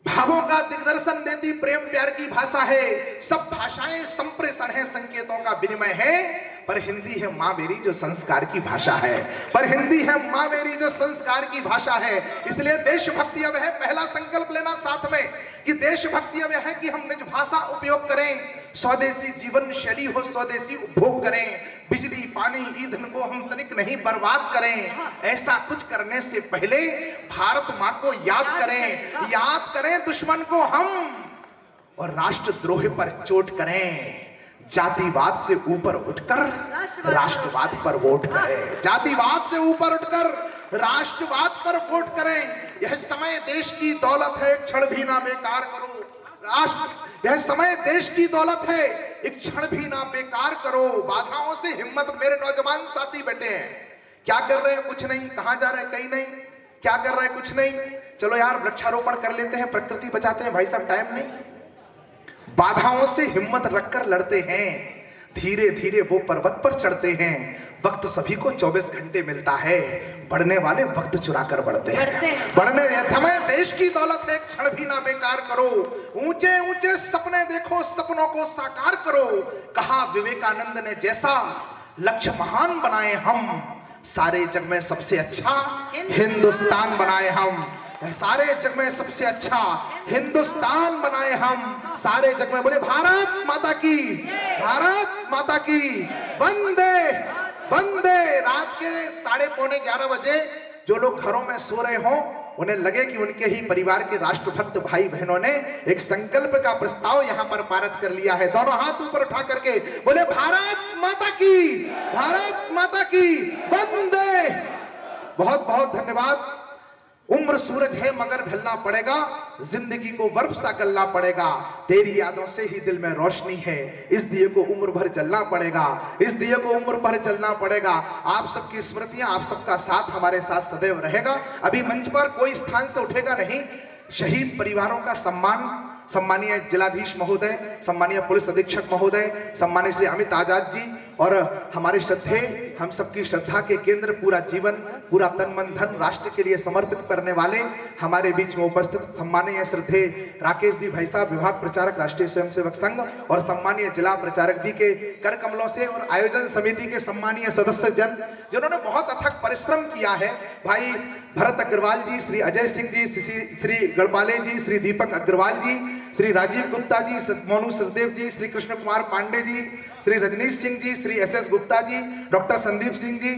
भावों का दिग्दर्शन देती प्रेम प्यार की भाषा है। सब भाषाएं संप्रेषण है, संकेतों का विनिमय है, पर हिंदी है माँ मेरी जो संस्कार की भाषा है। पर हिंदी है माँ मेरी जो संस्कार की भाषा है। इसलिए देशभक्ति अब है, पहला संकल्प लेना साथ में कि देशभक्ति अब है कि हम निज भाषा उपयोग करें, स्वदेशी जीवन शैली हो, स्वदेशी उपभोग करें, बिजली पानी ईंधन को हम तनिक नहीं बर्बाद करें। ऐसा कुछ करने से पहले भारत माँ को याद करें दुश्मन को हम, और राष्ट्रद्रोह पर चोट करें। जातिवाद से ऊपर उठकर राष्ट्रवाद पर वोट करें। जातिवाद से ऊपर उठकर राष्ट्रवाद पर वोट करें। यह समय देश की दौलत है, एक क्षण भी ना बेकार करो। यह समय देश की दौलत है, एक क्षण भी ना बेकार करो। बाधाओं से हिम्मत। मेरे नौजवान साथी बैठे हैं, क्या कर रहे हैं? कुछ नहीं। कहां जा रहे हैं? कहीं नहीं। क्या कर रहे हैं? कुछ नहीं। चलो यार वृक्षारोपण कर लेते हैं, प्रकृति बचाते हैं। भाई साहब टाइम नहीं। बाधाओं से हिम्मत रखकर लड़ते हैं, धीरे धीरे वो पर्वत पर चढ़ते हैं। वक्त सभी को 24 घंटे मिलता है, बढ़ने वाले वक्त चुरा कर बढ़ते हैं। बढ़ने समय देश की दौलत है, एक क्षण भी ना बेकार करो। ऊंचे ऊंचे सपने देखो, सपनों को साकार करो। कहा विवेकानंद ने जैसा लक्ष्य महान बनाए हम, सारे जग में सबसे अच्छा हिंदुस्तान बनाए हम। सारे जग में सबसे अच्छा हिंदुस्तान बनाए हम। सारे जग में बोले भारत माता की, भारत माता की, वंदे वंदे। रात के 11:30 बजे जो लोग घरों में सो रहे हों, उन्हें लगे कि उनके ही परिवार के राष्ट्रभक्त भाई बहनों ने एक संकल्प का प्रस्ताव यहां पर पारित कर लिया है। दोनों हाथ ऊपर उठा करके बोले भारत माता की, भारत माता की, वंदे। बहुत बहुत धन्यवाद। उम्र सूरज है मगर ढलना पड़ेगा, जिंदगी को बर्फ सा गलना पड़ेगा। तेरी यादों से ही दिल में रोशनी है, इस दिए को उम्र भर जलना पड़ेगा, इस दिए को उम्र भर जलना पड़ेगा। आप सबकी स्मृतियां, आप सबका साथ हमारे साथ सदैव रहेगा। अभी मंच पर कोई स्थान से उठेगा नहीं। शहीद परिवारों का सम्मान, सम्मानीय जिलाधीश महोदय, सम्मानीय पुलिस अधीक्षक महोदय, सम्मानीय श्री अमित आजाद जी और हमारे श्रद्धेय, हम सबकी श्रद्धा के केंद्र, पूरा जीवन, पूरा तन मन धन राष्ट्र के लिए समर्पित करने वाले हमारे बीच में उपस्थित सम्मानीय श्रद्धेय राकेश जी भाई साहब, विभाग प्रचारक राष्ट्रीय स्वयंसेवक संघ, और सम्मानीय जिला प्रचारक जी के कर कमलों से, और आयोजन समिति के सम्मानीय सदस्य जन जिन्होंने बहुत अथक परिश्रम किया है। भाई भरत अग्रवाल जी, श्री अजय सिंह जी, श्री गढ़पाले जी, श्री दीपक अग्रवाल जी, श्री राजीव गुप्ता जी, मोनू सचदेव जी, श्री कृष्ण कुमार पांडे जी, श्री रजनीश सिंह जी, श्री SS गुप्ता जी, डॉक्टर संदीप सिंह जी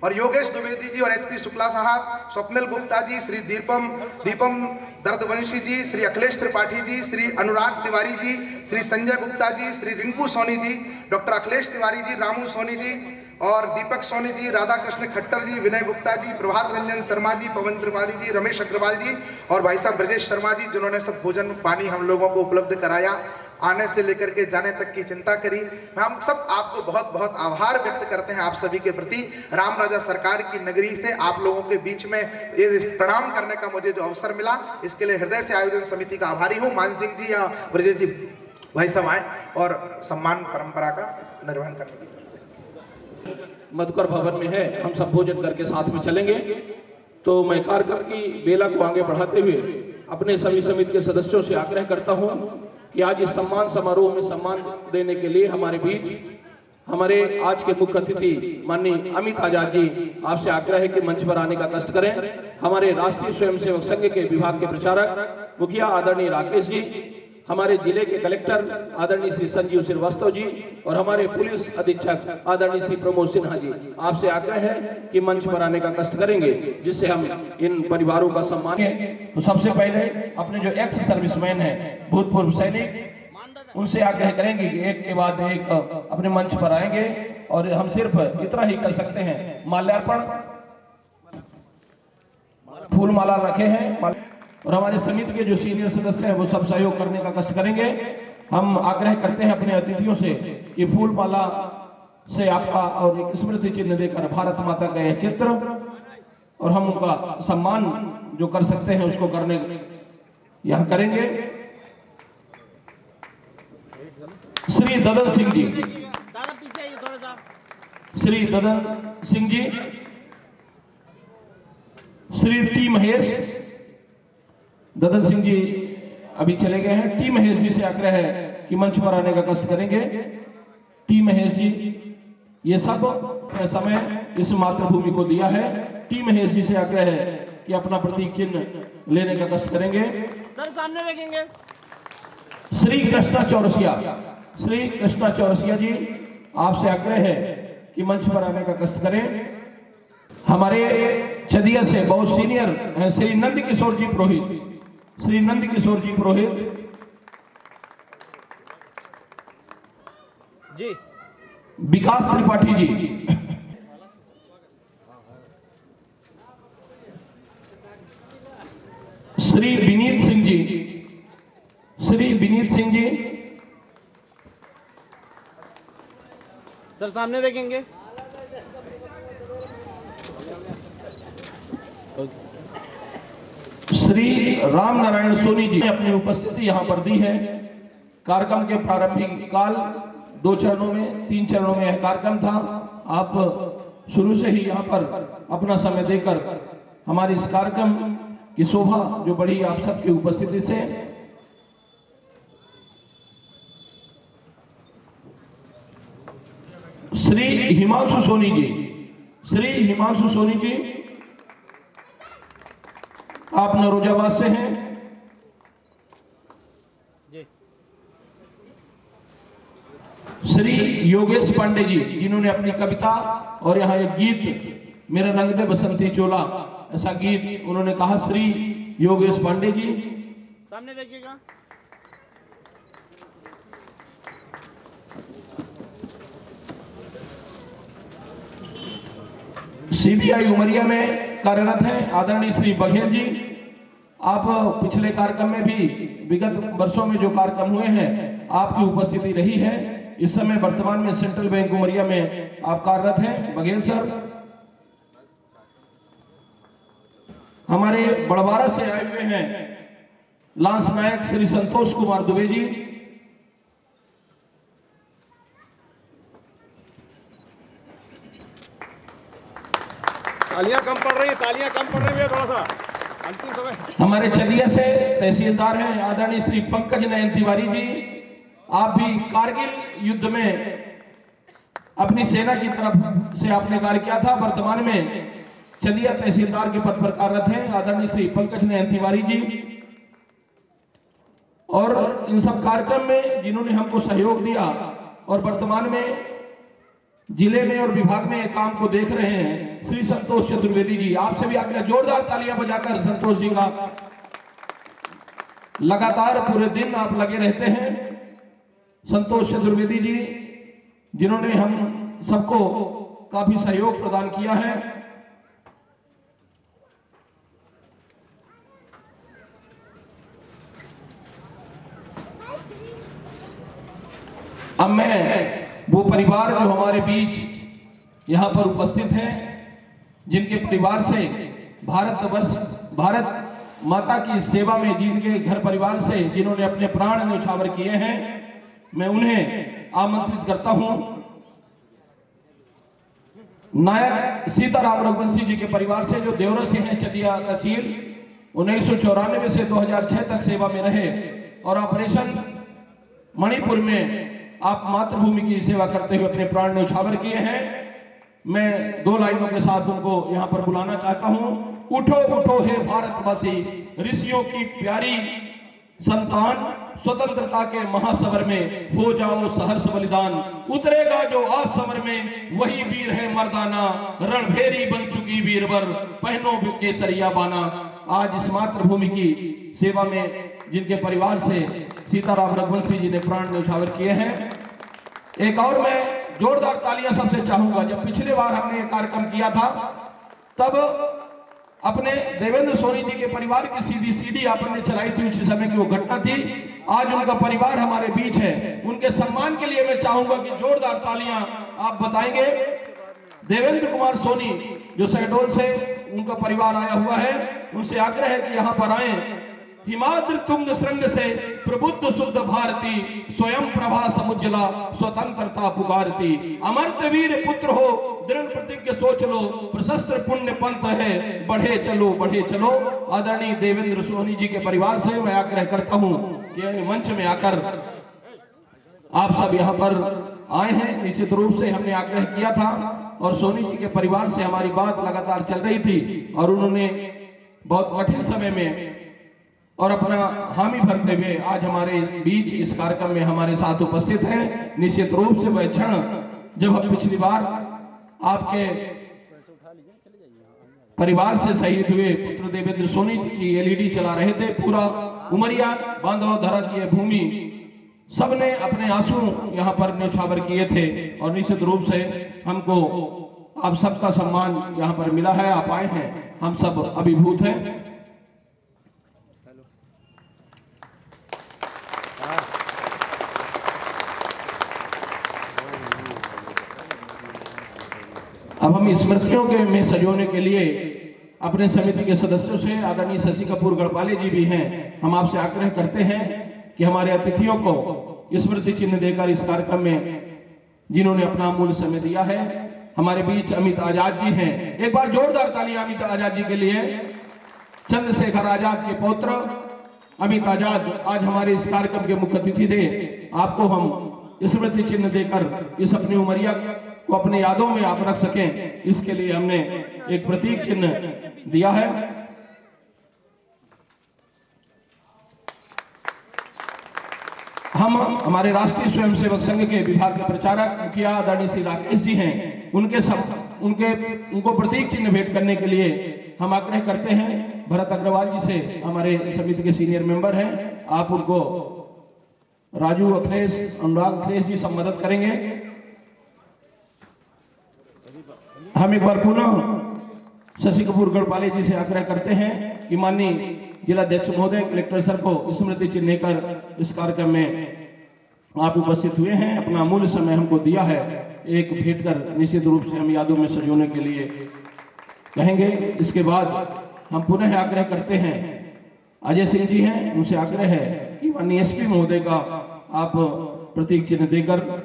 और योगेश द्विवेदी जी और HP शुक्ला साहब, स्वप्निल गुप्ता जी, श्री दीपम दर्दवंशी जी, श्री अखिलेश त्रिपाठी जी, श्री अनुराग तिवारी जी, श्री संजय गुप्ता जी, श्री रिंकू सोनी जी, डॉक्टर अखिलेश तिवारी जी, रामू सोनी जी और दीपक सोनी जी, राधा कृष्ण खट्टर जी, विनय गुप्ता जी, प्रभात रंजन शर्मा जी, पवन त्रिपाठी जी, रमेश अग्रवाल जी और भाई साहब ब्रजेश शर्मा जी, जिन्होंने सब भोजन पानी हम लोगों को उपलब्ध कराया, आने से लेकर के जाने तक की चिंता करी। हम सब आपको बहुत बहुत आभार व्यक्त करते हैं आप सभी के प्रति। राम राजा सरकार की नगरी से आप लोगों के बीच में ये प्रणाम करने का मुझे जो अवसर मिला, इसके लिए हृदय से आयोजन समिति का आभारी हूँ। मान सिंह जी या ब्रजेश जी भाई साहब आए और सम्मान परंपरा का निर्वहन करने की। मधुकर भवन में है, हम सब भोजन करके साथ में चलेंगे। तो मैं कार्यक्रम की बेला को आगे बढ़ाते हुए अपने सभी समिति के सदस्यों से आग्रह करता हूं कि आज इस सम्मान समारोह में सम्मान देने के लिए हमारे बीच हमारे आज के मुख्य अतिथि माननीय अमित आजाद जी, आपसे आग्रह है कि मंच पर आने का कष्ट करें। हमारे राष्ट्रीय स्वयंसेवक संघ के विभाग के प्रचारक मुखिया आदरणीय राकेश जी, हमारे जिले के कलेक्टर आदरणीय श्री संजीव श्रीवास्तव जी और हमारे पुलिस अधीक्षक आदरणीय श्री प्रमोद सिन्हा जी, आपसे आग्रह है कि मंच पर आने का कष्ट करेंगे जिससे हम इन परिवारों का सम्मान है। तो सबसे पहले अपने जो एक्स सर्विसमैन है, भूतपूर्व सैनिक, उनसे आग्रह करेंगे कि एक के बाद एक अपने मंच पर आएंगे और हम सिर्फ इतना ही कर सकते हैं, माल्यार्पण, फूल माला रखे हैं और हमारे समिति के जो सीनियर सदस्य हैं वो सब सहयोग करने का कष्ट करेंगे। हम आग्रह करते हैं अपने अतिथियों से कि फूल माला से आपका और एक स्मृति चिन्ह देकर भारत माता का यह चित्र और हम उनका सम्मान जो कर सकते हैं उसको करने यह करेंगे। श्री ददन सिंह जी, श्री ददन सिंह जी, श्री टी महेश, ददन सिंह जी अभी चले गए हैं। टी महेश जी से आग्रह है कि मंच पर आने का कष्ट करेंगे। टी महेश जी, ये सब समय इस मातृभूमि को दिया है। टी महेश जी से आग्रह है कि अपना प्रतीक चिन्ह लेने का कष्ट करेंगे। सर सामने देखेंगे। श्री कृष्णा चौरसिया, श्री कृष्णा चौरसिया जी, आपसे आग्रह है कि मंच पर आने का कष्ट करें। हमारे चदिया से बहुत सीनियर हैं श्री नंद किशोर जी पुरोहित, श्री नंद किशोर जी पुरोहित, जी। विकास त्रिपाठी जी, श्री विनीत सिंह जी, श्री विनीत सिंह जी, सर सामने देखेंगे। श्री राम नारायण सोनी जी ने अपनी उपस्थिति यहां पर दी है। कार्यक्रम के प्रारंभिक काल 2 चरणों में 3 चरणों में यह कार्यक्रम था। आप शुरू से ही यहां पर अपना समय देकर हमारे इस कार्यक्रम की शोभा जो बढ़ी आप सबकी उपस्थिति से। श्री हिमांशु सोनी जी, श्री हिमांशु सोनी जी आप नरोजाबाद से हैं। जी। श्री योगेश पांडे जी, जिन्होंने अपनी कविता और यहाँ एक गीत मेरा रंग दे बसंती चोला ऐसा गीत उन्होंने कहा। श्री योगेश पांडे जी सामने देखिएगा। सीबीआई उमरिया में कार्यरत हैं आदरणीय श्री बघेल जी। आप पिछले कार्यक्रम में भी विगत वर्षों में जो कार्यक्रम हुए हैं आपकी उपस्थिति रही है। इस समय वर्तमान में सेंट्रल बैंक उमरिया में आप कार्यरत हैं बघेल सर। हमारे बड़वारा से आए हुए हैं लांस नायक श्री संतोष कुमार दुबे जी। तालियां कम पड़ रही है, तालियां कम पड़ रही है थोड़ा सा अंतिम समय। हमारे चलिया से तहसीलदार हैं आदरणीय श्री पंकज नयन तिवारी जी। आप भी कारगिल युद्ध में अपनी सेना की तरफ से आपने कार्य किया था। वर्तमान में चलिया तहसीलदार के पद पर कार्यरत हैं आदरणीय श्री पंकज नयन तिवारी जी। और इन सब कार्यक्रम में जिन्होंने हमको सहयोग दिया और वर्तमान में जिले में और विभाग में काम को देख रहे हैं श्री संतोष चतुर्वेदी जी। आपसे भी आग्रह जोरदार तालियां बजाकर संतोष जी का। लगातार पूरे दिन आप लगे रहते हैं संतोष चतुर्वेदी जी, जिन्होंने हम सबको काफी सहयोग प्रदान किया है। अब मैं वो परिवार जो हमारे बीच यहाँ पर उपस्थित हैं, जिनके परिवार से भारत माता की सेवा में, जिनके घर परिवार से जिन्होंने अपने प्राण न्यौछावर किए हैं, मैं उन्हें आमंत्रित करता हूं। नायक सीताराम रघुवंशी जी के परिवार से जो देवरा से हैं चलिया तहसील, 1994 से 2006 तक सेवा में रहे और ऑपरेशन मणिपुर में आप मातृभूमि की सेवा करते हुए अपने प्राण न्यौछावर किए हैं। मैं 2 लाइनों के साथ उनको यहाँ पर बुलाना चाहता हूँ। उठो उठो हे भारतवासी, ऋषियों की प्यारी संतान, स्वतंत्रता के महासमर में हो जाओ सहर्ष बलिदान। उतरेगा जो आज समर में वही वीर है मर्दाना, रणभेरी बन चुकी वीरवर, पहनो केसरिया बाना। आज इस मातृभूमि की सेवा में जिनके परिवार से सीताराम रघुवंशी जी ने प्राण न्यौछावर किए हैं, एक और मैं जोरदार तालियां सबसे चाहूंगा। जब पिछले बार हमने ये कार्यक्रम किया था तब अपने देवेंद्र सोनी जी के परिवार की सीधी सीडी आपने चलाई थी, उस समय की वो घटना थी। आज उनका परिवार हमारे बीच है, उनके सम्मान के लिए मैं चाहूंगा कि जोरदार तालियां आप बताएंगे। देवेंद्र कुमार सोनी जो शहडोल से उनका परिवार आया हुआ है, उनसे आग्रह है कि यहाँ पर आए। हिमाद्रि तुंग श्रृंग से प्रबुद्ध शुद्ध भारती, स्वयं प्रभा समुज्जला स्वतंत्रता पुकारती। अमर्त वीर पुत्र हो दृढ़ प्रतिज्ञ सोच लो, प्रशस्त्र पुण्य पंथ है बढ़े चलो बढ़े चलो। आदरणीय देवेंद्र सोनी जी के परिवार से मैं आग्रह करता हूं कि मंच में आकर आप सब यहाँ पर आए हैं। निश्चित रूप से हमने आग्रह किया था और सोनी जी के परिवार से हमारी बात लगातार चल रही थी और उन्होंने बहुत कठिन समय में और अपना हामी भरते हुए आज हमारे बीच इस कार्यक्रम में हमारे साथ उपस्थित हैं। निश्चित रूप से वह क्षण जब हम पिछली बार आपके परिवार से शहीद हुए पुत्र देवेंद्र सोनी जी एलईडी चला रहे थे, पूरा उमरिया बांधव धरा की भूमि सबने अपने आंसू यहाँ पर न्यौछावर किए थे और निश्चित रूप से हमको आप सबका सम्मान यहाँ पर मिला है, आप आए हैं, हम सब अभिभूत हैं। अब हम स्मृतियों के में सजोने के लिए अपने समिति के सदस्यों से, आदरणीय शशि कपूर गढ़पाले जी भी हैं, हम आपसे आग्रह करते हैं कि हमारे अतिथियों को स्मृति चिन्ह देकर इस कार्यक्रम में जिन्होंने अपना अमूल्य समय दिया है, हमारे बीच अमित आजाद जी हैं, एक बार जोरदार तालियां अमित आजाद जी के लिए। चंद्रशेखर आजाद के पौत्र अमित आजाद आज हमारे इस कार्यक्रम के मुख्य अतिथि थे। आपको हम स्मृति चिन्ह देकर इस अपनी उमरिया को अपने यादों में आप रख सकें, इसके लिए हमने एक प्रतीक चिन्ह दिया है। हम हमारे राष्ट्रीय स्वयंसेवक संघ के विभाग के प्रचारक मुखिया आदरणीय श्री राकेश जी हैं, उनको प्रतीक चिन्ह भेंट करने के लिए हम आग्रह करते हैं। भरत अग्रवाल जी से, हमारे समिति के सीनियर मेंबर हैं, आप उनको राजू अखिलेश, अनुराग अखिलेश जी सब मदद करेंगे। हम एक बार पुनः शशि कपूर गढ़पाले जी से आग्रह करते हैं कि माननीय जिलाध्यक्ष महोदय, कलेक्टर सर को स्मृति चिन्ह देकर इस कार्यक्रम में आप उपस्थित हुए हैं, अपना अमूल्य समय हमको दिया है, एक भेंट कर निश्चित रूप से हम यादों में सजोने के लिए कहेंगे। इसके बाद हम पुनः आग्रह करते हैं, अजय सिंह जी हैं, उनसे आग्रह है कि माननीय एसपी महोदय का आप प्रतीक चिन्ह देकर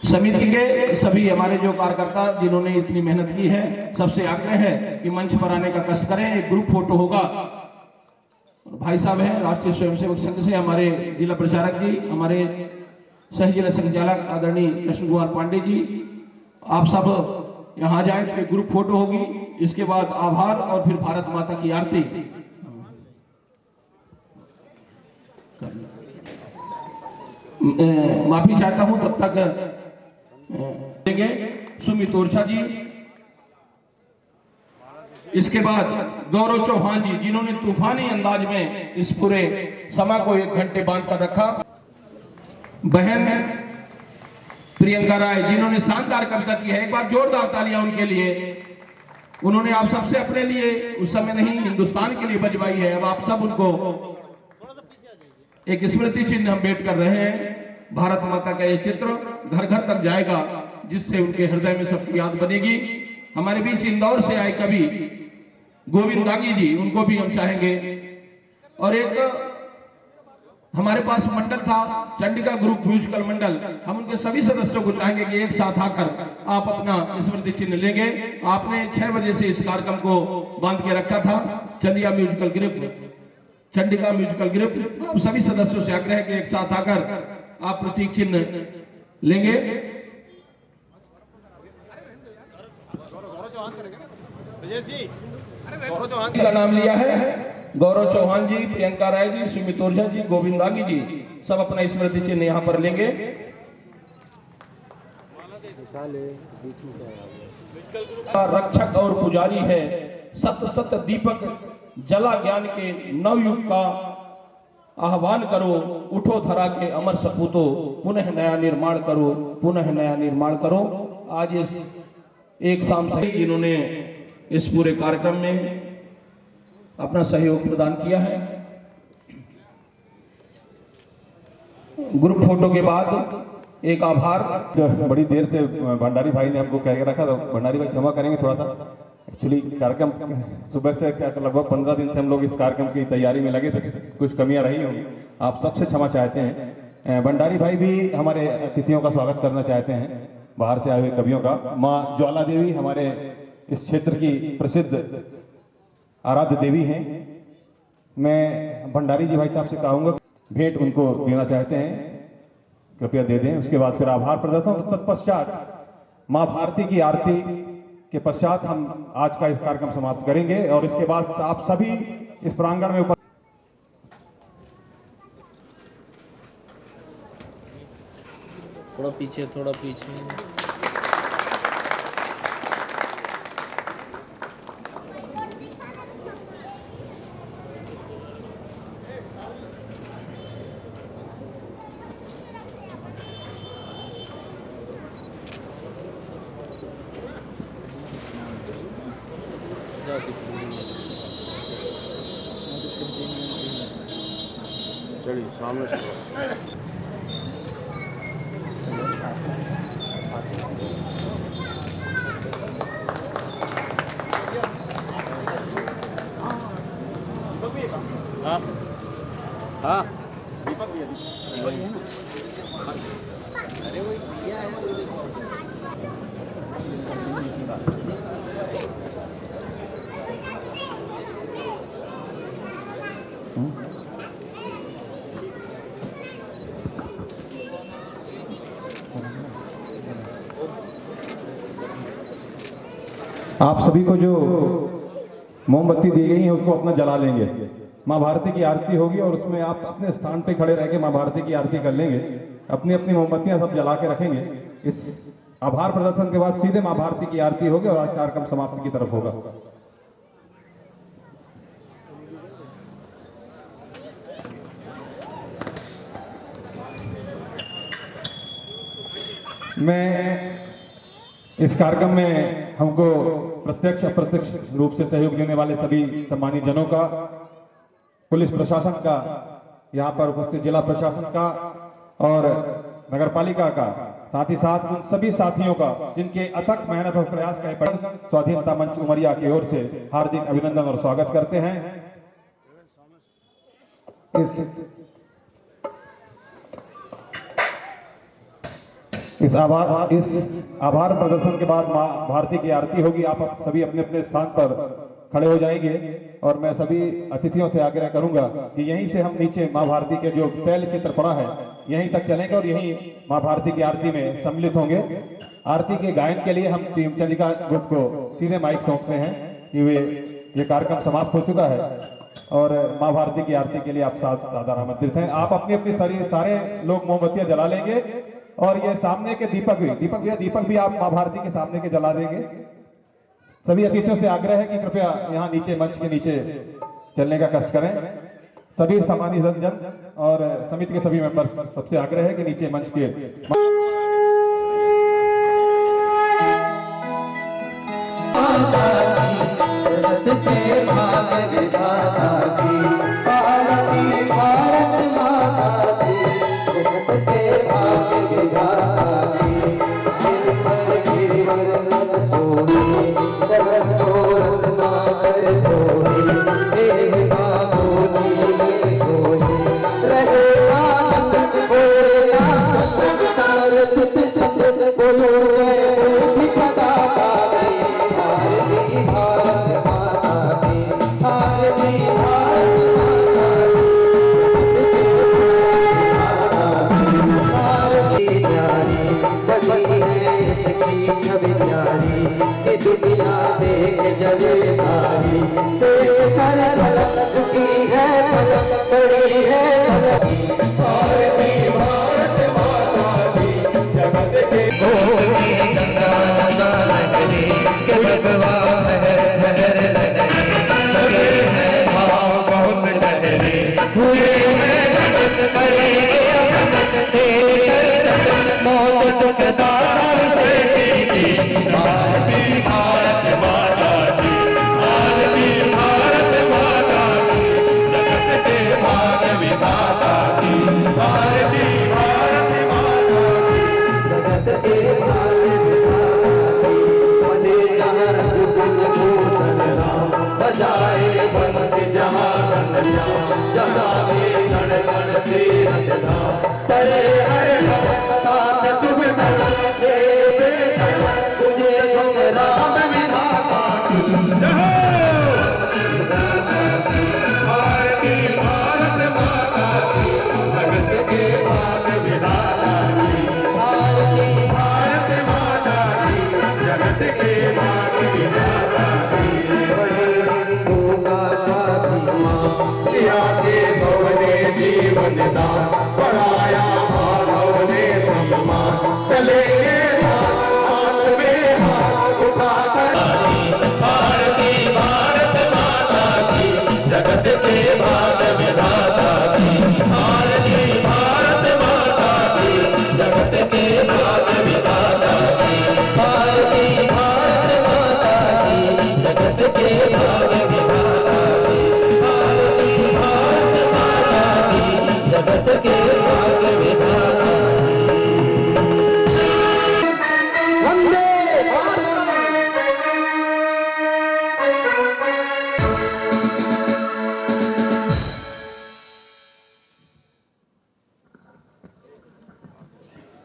समिति के सभी हमारे जो कार्यकर्ता जिन्होंने इतनी मेहनत की है, सबसे आग्रह है कि मंच पर आने का कष्ट करें। एक ग्रुप फोटो होगा। भाई साहब हैं राष्ट्रीय स्वयंसेवक संघ से, हमारे जिला प्रचारक जी, हमारे सह जिला संचालक आदरणीय कृष्ण कुमार पांडे जी, आप सब यहाँ जाए तो एक ग्रुप फोटो होगी। इसके बाद आभार और फिर भारत माता की आरती। माफी चाहता हूं, तब तक देंगे सुमित ओरछा जी। इसके बाद गौरव चौहान जी, जिन्होंने तूफानी अंदाज में इस पूरे समय को 1 घंटे बांध कर रखा। बहन प्रियंका राय, जिन्होंने शानदार कविता की है, एक बार जोरदार तालियां उनके लिए। उन्होंने आप सबसे अपने लिए उस समय नहीं, हिंदुस्तान के लिए बजवाई है। अब आप सब उनको एक स्मृति चिन्ह हम भेंट कर रहे हैं। भारत माता का ये चित्र घर घर तक जाएगा, जिससे उनके हृदय में सबकी याद बनेगी। हमारे बीच इंदौर से आए कवि गोविंद दागी जी, उनको भी हम चाहेंगे। और एक हमारे पास मंडल था, चंडिका ग्रुप म्यूजिकल मंडल, हम उनके सभी सदस्यों को चाहेंगे कि एक साथ आकर आप अपना स्मृति चिन्ह लेंगे। आपने 6 बजे से इस कार्यक्रम को बांध के रखा था। चंडिका म्यूजिकल ग्रुप, आप सभी सदस्यों से आग्रह है कि एक साथ आकर आप प्रतीक चिन्ह लेंगे। का नाम लिया है गौरव चौहान जी, प्रियंका राय जी, सुमित ओरछा जी, गोविंद दागी जी, सब अपना स्मृति चिन्ह यहाँ पर लेंगे। रक्षक और पुजारी है, सत सत दीपक जला ज्ञान के नवयुग का आह्वान करो। उठो धरा के अमर सपूतो, पुनः नया निर्माण करो, पुनः नया निर्माण करो। आज इस एक शाम से जिन्होंने इस पूरे कार्यक्रम में अपना सहयोग प्रदान किया है। ग्रुप फोटो के बाद एक आभार। बड़ी देर से भंडारी भाई ने हमको कह के रखा, तो भंडारी भाई क्षमा करेंगे थोड़ा सा। एक्चुअली कार्यक्रम सुबह से लगभग 15 दिन से हम लोग इस कार्यक्रम की तैयारी में लगे थे, कुछ कमियां रही होंगी, आप सबसे क्षमा चाहते हैं। भंडारी भाई भी हमारे अतिथियों का स्वागत करना चाहते हैं, बाहर से आए हुए कवियों का। माँ ज्वाला देवी हमारे इस क्षेत्र की प्रसिद्ध आराध्य देवी हैं। मैं भंडारी जी भाई साहब से कहूँगा भेंट उनको देना चाहते हैं, कृपया दे दें। उसके बाद फिर आभार प्रदर्शन, तत्पश्चात माँ भारती की आरती के पश्चात हम आज का इस कार्यक्रम समाप्त करेंगे। और इसके बाद आप सभी इस प्रांगण में थोड़ा पीछे चलिए सामने से थोड़ा। हाँ हाँ दीपक भैया अरे वही भैया है। आप सभी को जो मोमबत्ती दी गई है उसको अपना जला लेंगे। माँ भारती की आरती होगी और उसमें आप अपने स्थान पे खड़े रह के माँ भारती की आरती कर लेंगे। अपनी अपनी मोमबत्तियां सब जला के रखेंगे। इस आभार प्रदर्शन के बाद सीधे माँ भारती की आरती होगी और आज कार्यक्रम समाप्ति की तरफ होगा। मैं इस कार्यक्रम में हमको प्रत्यक्ष अप्रत्यक्ष रूप से सहयोग देने वाले सभी सम्मानित जनों का, पुलिस प्रशासन का, यहाँ पर उपस्थित जिला प्रशासन का और नगर पालिका का, साथ ही साथ उन सभी साथियों का जिनके अथक मेहनत और प्रयास का प्रदर्शन स्वाधीनता मंच उमरिया की ओर से हार्दिक अभिनंदन और स्वागत करते हैं। इस आभार प्रदर्शन के बाद माँ भारती की आरती होगी। आप सभी अपने अपने स्थान पर खड़े हो जाएंगे और मैं सभी अतिथियों से आग्रह करूंगा कि यहीं से हम नीचे माँ भारती के जो तैल चित्र पड़ा है यहीं तक चलेंगे और यहीं माँ भारती की आरती में सम्मिलित होंगे। आरती के गायन के लिए हम टीम चंद्रिका ग्रुप को सीधे माइक सौंपते हैं कि ये कार्यक्रम समाप्त हो चुका है और माँ भारती की आरती के लिए आप सादर आमंत्रित हैं। आप अपनी अपनी सारे लोग मोमबत्तियां जला लेंगे और ये सामने के दीपक भी आप माँ भारती के सामने के जला देंगे। सभी अतिथियों से आग्रह है कि कृपया यहाँ नीचे मंच के नीचे चलने का कष्ट करें। सभी सम्मानित जन और समिति के सभी मेंबर्स सबसे आग्रह है कि नीचे मंच के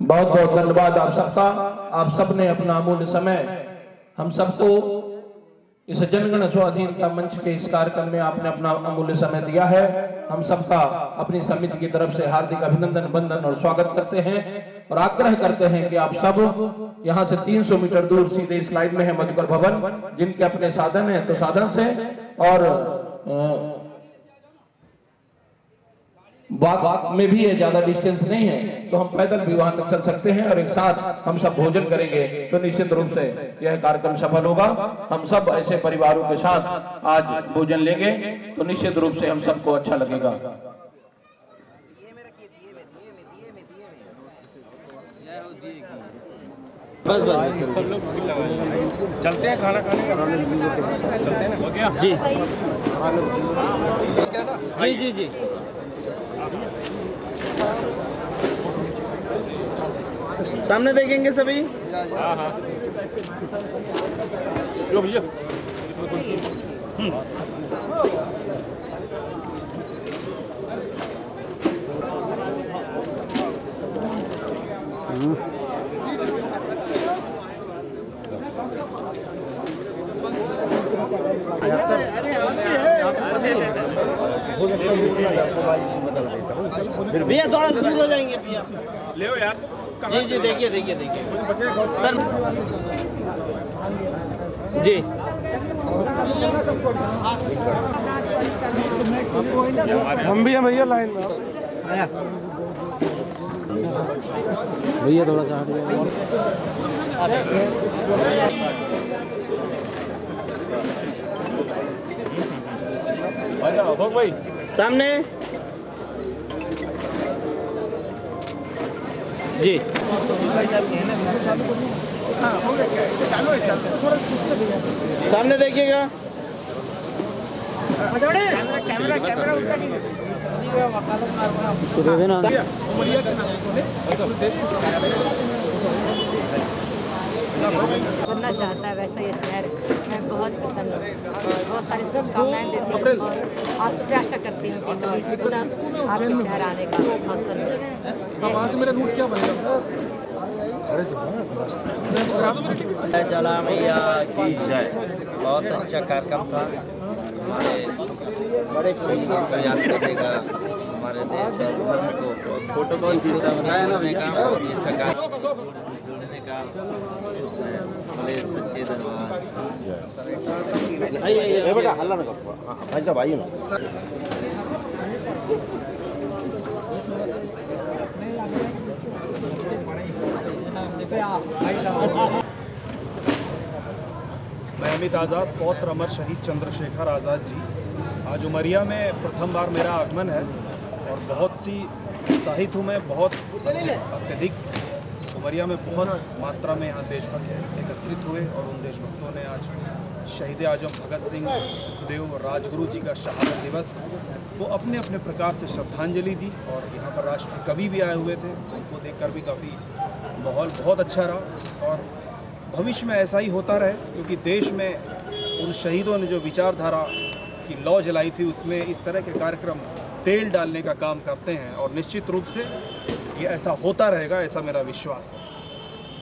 बहुत बहुत धन्यवाद आप सबका। आप सबने अपना अमूल्य समय हम सबको इस जनगण स्वाधीनता मंच के इस कार्यक्रम में आपने अपना अमूल्य समय दिया है। हम सबका अपनी समिति की तरफ से हार्दिक अभिनंदन, वंदन और स्वागत करते हैं और आग्रह करते हैं कि आप सब यहाँ से 300 मीटर दूर सीधे इस लाइन में है मधुकर भवन, जिनके अपने साधन है तो साधन से, और बाग में भी है, ज्यादा डिस्टेंस नहीं है तो हम पैदल भी वहां तक चल सकते हैं और एक साथ हम सब भोजन करेंगे तो निश्चित रूप से यह कार्यक्रम सफल होगा। हम सब ऐसे परिवारों के साथ आज भोजन लेंगे तो निश्चित रूप से हम सबको अच्छा लगेगा। बस बस सब लोग चलते हैं, खाना खाने का चलते हैं ना, हो गया जी जी जी जी। सामने देखेंगे सभी। हाँ हाँ लो भैया। भैया थोड़ा दूर हो जाएंगे भैया। ले यार जी जी देखिए देखिए देखिए सर जी। हम भी हैं भैया लाइन में। भैया थोड़ा सा भाई सामने जी। सामने देखिएगा। कैमरा कैमरा उल्टा कीजिए तो दे देना। करना चाहता है वैसा ये शहर मैं बहुत पसंद हूँ। बहुत सारी शुभकामनाएं देती हूँ और आपसे आशा करती हूँ कि कभी पुनः आपके शहर आने का अवसर मिले। चला मैया की जय। बहुत अच्छा कार्यक्रम था। हमारे बड़े शहीदों को याद करने का, हमारे देश और धर्म को फोटो का बहुत ही अच्छा कार्यक्रम जुड़ने का। बड़े सच्चे धन्यवाद। बेटा हल्ला ना करो भाई साहब, आइए ना। मैं अमित आज़ाद, पौत्र अमर शहीद चंद्रशेखर आज़ाद जी। आज उमरिया में प्रथम बार मेरा आगमन है और बहुत सी उत्साहित हूँ मैं। बहुत अत्यधिक उमरिया में बहुत मात्रा में यहाँ देशभक्त एकत्रित हुए और उन देशभक्तों ने आज शहीद आजम भगत सिंह, सुखदेव और राजगुरु जी का शहादत दिवस वो अपने अपने प्रकार से श्रद्धांजलि दी। और यहाँ पर राष्ट्रीय कवि भी आए हुए थे, उनको देखकर भी काफ़ी माहौल बहुत अच्छा रहा। और भविष्य में ऐसा ही होता रहे, क्योंकि देश में उन शहीदों ने जो विचारधारा की लौ जलाई थी उसमें इस तरह के कार्यक्रम तेल डालने का काम करते हैं और निश्चित रूप से ये ऐसा होता रहेगा, ऐसा मेरा विश्वास है।